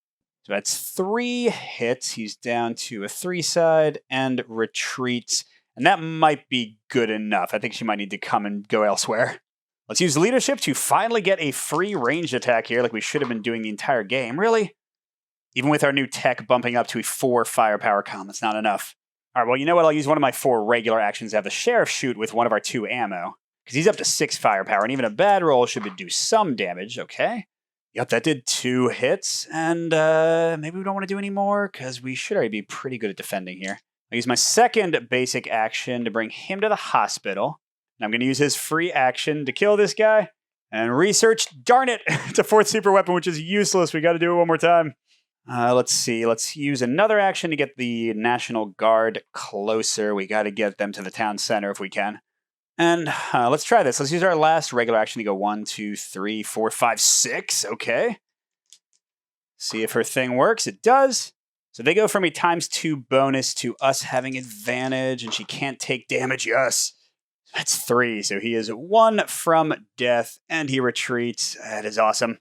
So that's 3 hits. He's down to a 3 side and retreats. And that might be good enough. I think she might need to come and go elsewhere. Let's use leadership to finally get a free ranged attack here like we should have been doing the entire game. Really? Even with our new tech bumping up to a 4 firepower column, that's not enough. All right, well, you know what? I'll use one of my 4 regular actions to have the sheriff shoot with one of our 2 ammo. Because he's up to 6 firepower, and even a bad roll should do some damage, okay? Yep, that did 2 hits, and maybe we don't want to do any more, because we should already be pretty good at defending here. I'll use my second basic action to bring him to the hospital. And I'm going to use his free action to kill this guy. And research, darn it, it's a 4th super weapon, which is useless. We got to do it one more time. Let's see, let's use another action to get the National Guard closer. We got to get them to the town center if we can. And let's try this. Let's use our last regular action to go 1, 2, 3, 4, 5, 6. Okay. See if her thing works. It does. So they go from a ×2 bonus to us having advantage, and she can't take damage. Yes. That's 3. So he is 1 from death, and he retreats. That is awesome.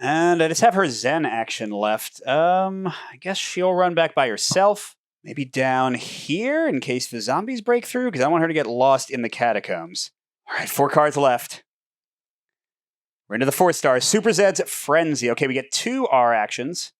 And I just have her Zen action left. I guess she'll run back by herself. Maybe down here in case the zombies break through, because I want her to get lost in the catacombs. All right, 4 cards left. We're into the 4 stars. Super Zeds Frenzy. Okay, we get 2 R actions.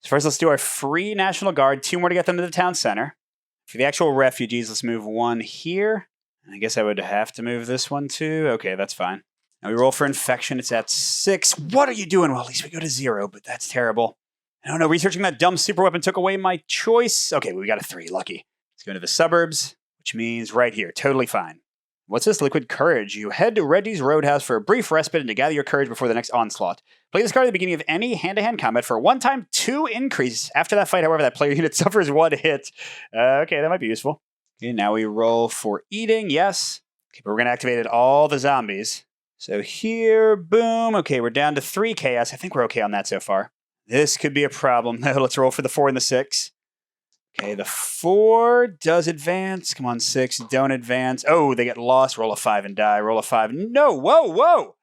So first, let's do our free National Guard. 2 more to get them to the town center. For the actual refugees, let's move 1 here. I guess I would have to move this one too. Okay, that's fine. Now we roll for infection. It's at 6. What are you doing? Well, at least we go to 0, but that's terrible. I don't know. Researching that dumb super weapon took away my choice. Okay, we got a 3. Lucky. Let's go to the suburbs, which means right here. Totally fine. What's this? Liquid Courage. You head to Reggie's Roadhouse for a brief respite and to gather your courage before the next onslaught. Play this card at the beginning of any hand-to-hand combat for a one-time 2 increase. After that fight, however, that player unit suffers 1 hit. Okay, that might be useful. Okay, now we roll for eating. Yes. Okay, but we're going to activate all the zombies. So here, boom. Okay, we're down to 3 chaos. I think we're okay on that so far. This could be a problem. Let's roll for the 4 and the 6. Okay, the 4 does advance. Come on, 6, don't advance. Oh, they get lost. Roll a 5 and die. Roll a 5. No, whoa, whoa.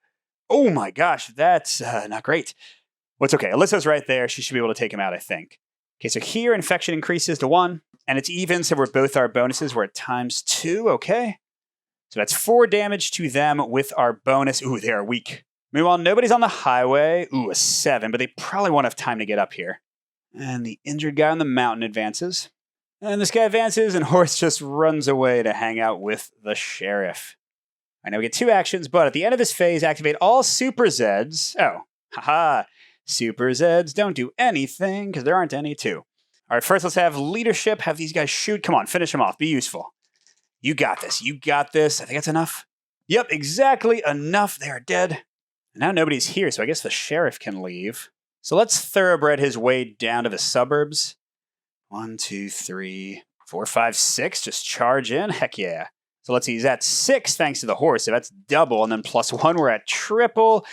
Oh my gosh, that's not great. Well, it's okay. Alyssa's right there. She should be able to take him out, I think. Okay, so here, infection increases to 1. And it's even, so we're both our bonuses. We're at ×2, okay. So that's 4 damage to them with our bonus. Ooh, they are weak. Meanwhile, nobody's on the highway. Ooh, a 7, but they probably won't have time to get up here. And the injured guy on the mountain advances. And this guy advances, and Horse just runs away to hang out with the sheriff. I know we get 2 actions, but at the end of this phase, activate all Super Zeds. Oh, haha. Super Zeds don't do anything, because there aren't any too. All right, first let's have leadership. Have these guys shoot. Come on, finish them off. Be useful. You got this. You got this. I think that's enough. Yep, exactly enough. They are dead. And now nobody's here, so I guess the sheriff can leave. So let's thoroughbred his way down to the suburbs. 1, 2, 3, 4, 5, 6. Just charge in. Heck yeah. So let's see. He's at 6 thanks to the horse. So that's double. And then +1, we're at triple.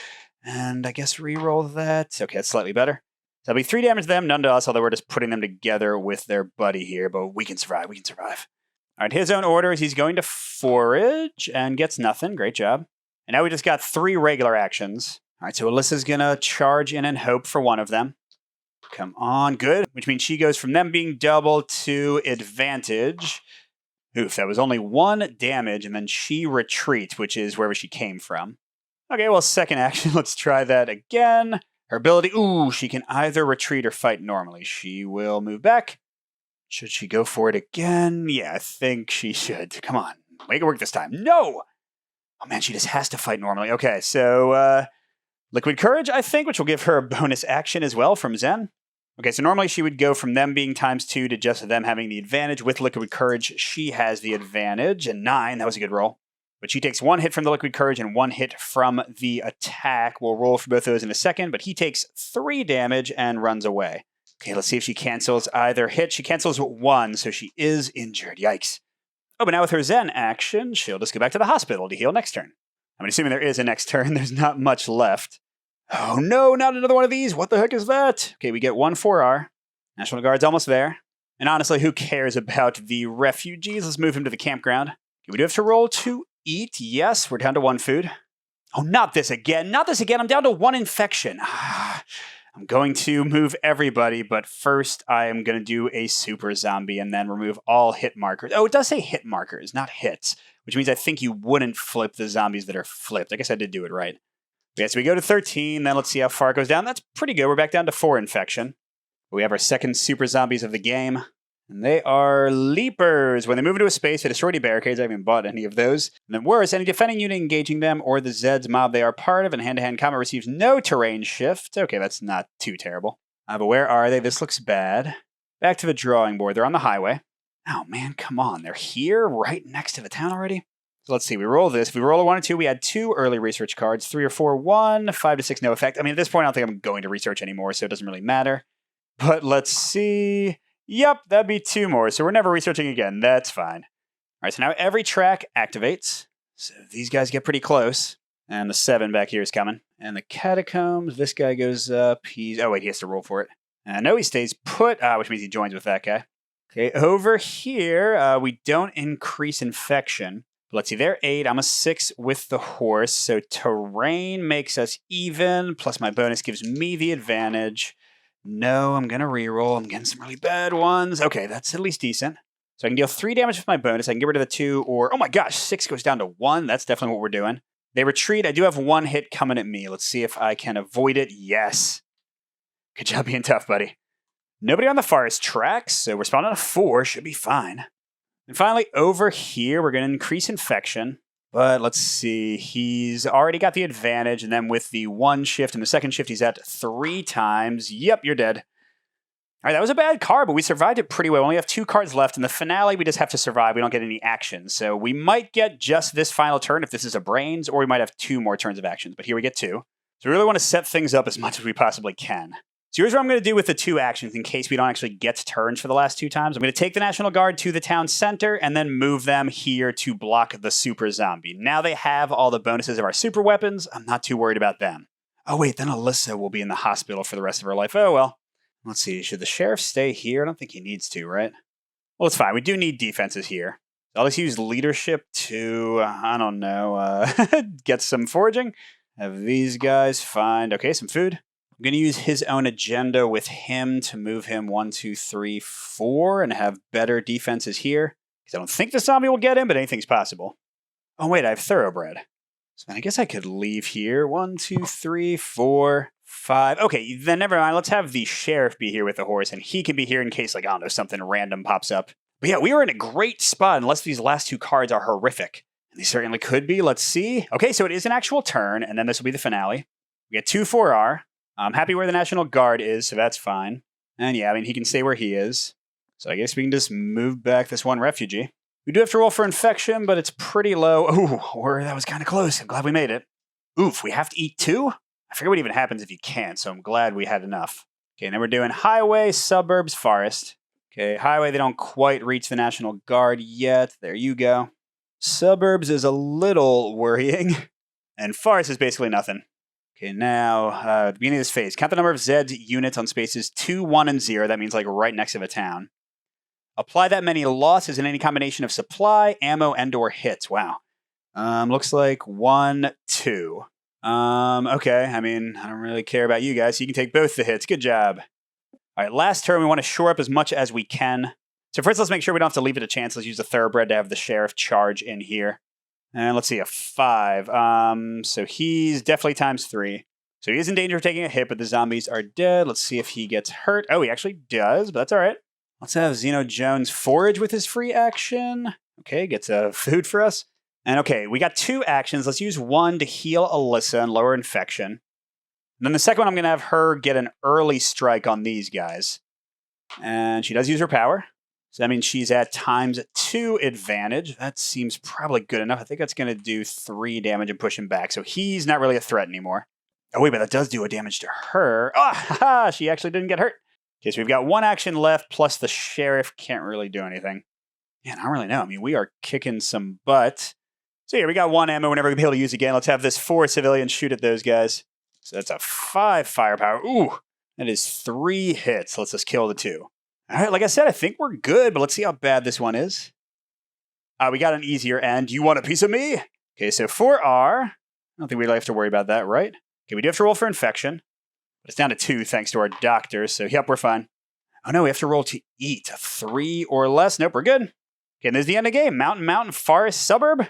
And I guess reroll that. Okay, that's slightly better. So that'll be 3 damage to them, none to us, although we're just putting them together with their buddy here. But we can survive. We can survive. All right, his own orders. He's going to forage and gets nothing. Great job. And now we just got 3 regular actions. All right, so Alyssa's going to charge in and hope for one of them. Come on, good. Which means she goes from them being double to advantage. Oof, that was only 1 damage, and then she retreats, which is wherever she came from. Okay, well, second action. Let's try that again. Her ability, ooh, she can either retreat or fight normally. She will move back. Should she go for it again? Yeah, I think she should. Come on, make it work this time. No! Oh man, she just has to fight normally. Okay, so Liquid Courage, I think, which will give her a bonus action as well from Zen. Okay, so normally she would go from them being ×2 to just them having the advantage. With Liquid Courage, she has the advantage. And 9, that was a good roll. But she takes 1 hit from the Liquid Courage and 1 hit from the attack. We'll roll for both of those in a second, but he takes 3 damage and runs away. Okay, let's see if she cancels either hit. She cancels 1, so she is injured. Yikes. Oh, but now with her Zen action, she'll just go back to the hospital to heal next turn. I'm assuming there is a next turn. There's not much left. Oh no, not another one of these. What the heck is that? Okay, we get 1 4R. National Guard's almost there. And honestly, who cares about the refugees? Let's move him to the campground. Okay, we do have to roll to eat. Yes, we're down to 1 food. Oh, not this again. Not this again. I'm down to 1 infection. I'm going to move everybody, but first I am going to do a super zombie and then remove all hit markers. Oh, it does say hit markers, not hits, which means I think you wouldn't flip the zombies that are flipped. I guess I did do it right. Okay, so we go to 13, then let's see how far it goes down. That's pretty good. We're back down to 4 infection. We have our second super zombies of the game. And they are leapers. When they move into a space, they destroy any barricades. I haven't bought any of those. And then worse, any defending unit engaging them or the Zeds mob they are part of in hand-to-hand combat receives no terrain shift. Okay, that's not too terrible. But where are they? This looks bad. Back to the drawing board. They're on the highway. Oh man, come on. They're here right next to the town already? So let's see. We roll this. If we roll a 1 and 2, we had 2 early research cards. 3 or 4, 1. 5 to 6, no effect. I mean, at this point, I don't think I'm going to research anymore, so it doesn't really matter. But let's see. Yep, that'd be 2 more, so we're never researching again. That's fine. All right, so now every track activates. So these guys get pretty close. And the 7 back here is coming. And the catacombs, this guy goes up. Oh, wait, he has to roll for it. And I know he stays put, which means he joins with that guy. Okay, over here, we don't increase infection. But let's see, they're 8. I'm a 6 with the horse. So terrain makes us even, plus my bonus gives me the advantage. No, I'm going to reroll. I'm getting some really bad ones. Okay, that's at least decent. So I can deal 3 damage with my bonus. I can get rid of the 2, or, oh my gosh, 6 goes down to 1. That's definitely what we're doing. They retreat. I do have 1 hit coming at me. Let's see if I can avoid it. Yes. Good job being tough, buddy. Nobody on the forest tracks, so we're spawning on a 4. Should be fine. And finally, over here, we're going to increase infection. But let's see, he's already got the advantage, and then with the 1 shift and the 2nd shift, he's at 3 times. Yep, you're dead. All right, that was a bad card, but we survived it pretty well. We only have 2 cards left. In the finale, we just have to survive. We don't get any action. So we might get just this final turn if this is a brains, or we might have 2 more turns of actions. But here we get 2. So we really want to set things up as much as we possibly can. So here's what I'm going to do with the 2 actions in case we don't actually get turns for the last 2 times. I'm going to take the National Guard to the town center and then move them here to block the super zombie. Now they have all the bonuses of our super weapons. I'm not too worried about them. Oh wait, then Alyssa will be in the hospital for the rest of her life. Oh well. Let's see, should the sheriff stay here? I don't think he needs to, right? Well, it's fine. We do need defenses here. I'll just use leadership to, I don't know, get some foraging. Have these guys find, okay, some food. I'm going to use his own agenda with him to move him 1, 2, 3, 4 and have better defenses here. Because I don't think the zombie will get him, but anything's possible. Oh, wait, I have thoroughbred. So I guess I could leave here. 1, 2, 3, 4, 5. Okay, then never mind. Let's have the sheriff be here with the horse, and he can be here in case, like, I don't know, something random pops up. But yeah, we are in a great spot unless these last 2 cards are horrific. And they certainly could be. Let's see. Okay, so it is an actual turn, and then this will be the finale. We get 2 4R. I'm happy where the National Guard is, so that's fine. And yeah, I mean, he can stay where he is. So I guess we can just move back this 1 refugee. We do have to roll for infection, but it's pretty low. Ooh, or that was kind of close. I'm glad we made it. Oof, we have to eat 2? I forget what even happens if you can't, so I'm glad we had enough. Okay, now we're doing highway, suburbs, forest. Okay, highway, they don't quite reach the National Guard yet. There you go. Suburbs is a little worrying. And forest is basically nothing. Okay, now, at the beginning of this phase, count the number of Zeds units on spaces 2, 1, and 0. That means like right next to the town. Apply that many losses in any combination of supply, ammo, and or hits. Wow. Looks like 1, 2. Okay, I mean, I don't really care about you guys, so you can take both the hits. Good job. All right, last turn, we want to shore up as much as we can. So first, let's make sure we don't have to leave it a chance. Let's use the thoroughbred to have the sheriff charge in here. And let's see, a 5. So he's definitely times 3. So he is in danger of taking a hit, but the zombies are dead. Let's see if he gets hurt. Oh, he actually does, but that's all right. Let's have Zeno Jones forage with his free action. Okay, gets food for us. And okay, we got 2 actions. Let's use 1 to heal Alyssa and lower infection. And then the second one, I'm going to have her get an early strike on these guys. And she does use her power. So that means she's at times 2 advantage. That seems probably good enough. I think that's going to do 3 damage and push him back. So he's not really a threat anymore. Oh, wait, but that does do a damage to her. Ah, she actually didn't get hurt. Okay, so we've got 1 action left, plus the sheriff can't really do anything. Man, I don't really know. I mean, we are kicking some butt. So here, we got 1 ammo. We're never going to be able to use again. Let's have this 4 civilians shoot at those guys. So that's a 5 firepower. Ooh, that is 3 hits. Let's just kill the 2. All right, like I said, I think we're good, but let's see how bad this one is. We got an easier end. You want a piece of me? Okay, so 4R. I don't think we really have to worry about that, right? Okay, we do have to roll for infection. But it's down to 2 thanks to our doctors, so yep, we're fine. Oh no, we have to roll to eat. 3 or less. Nope, we're good. Okay, and there's the end of the game. Mountain, forest, suburb.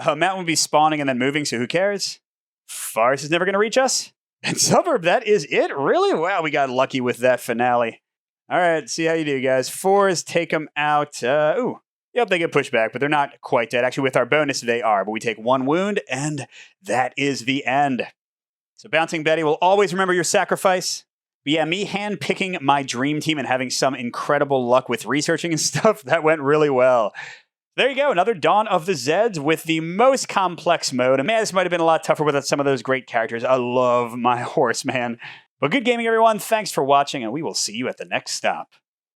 Mountain would be spawning and then moving, so who cares? Forest is never going to reach us. And suburb, that is it? Really? Wow, we got lucky with that finale. All right, see how you do, guys. 4s, take them out. Yep, they get pushed back, but they're not quite dead. Actually, with our bonus, they are. But we take 1 wound, and that is the end. So Bouncing Betty will always remember your sacrifice. But yeah, me hand-picking my dream team and having some incredible luck with researching and stuff, that went really well. There you go, another Dawn of the Zeds with the most complex mode. And man, this might have been a lot tougher without some of those great characters. I love my horse, man. But good gaming, everyone. Thanks for watching, and we will see you at the next stop.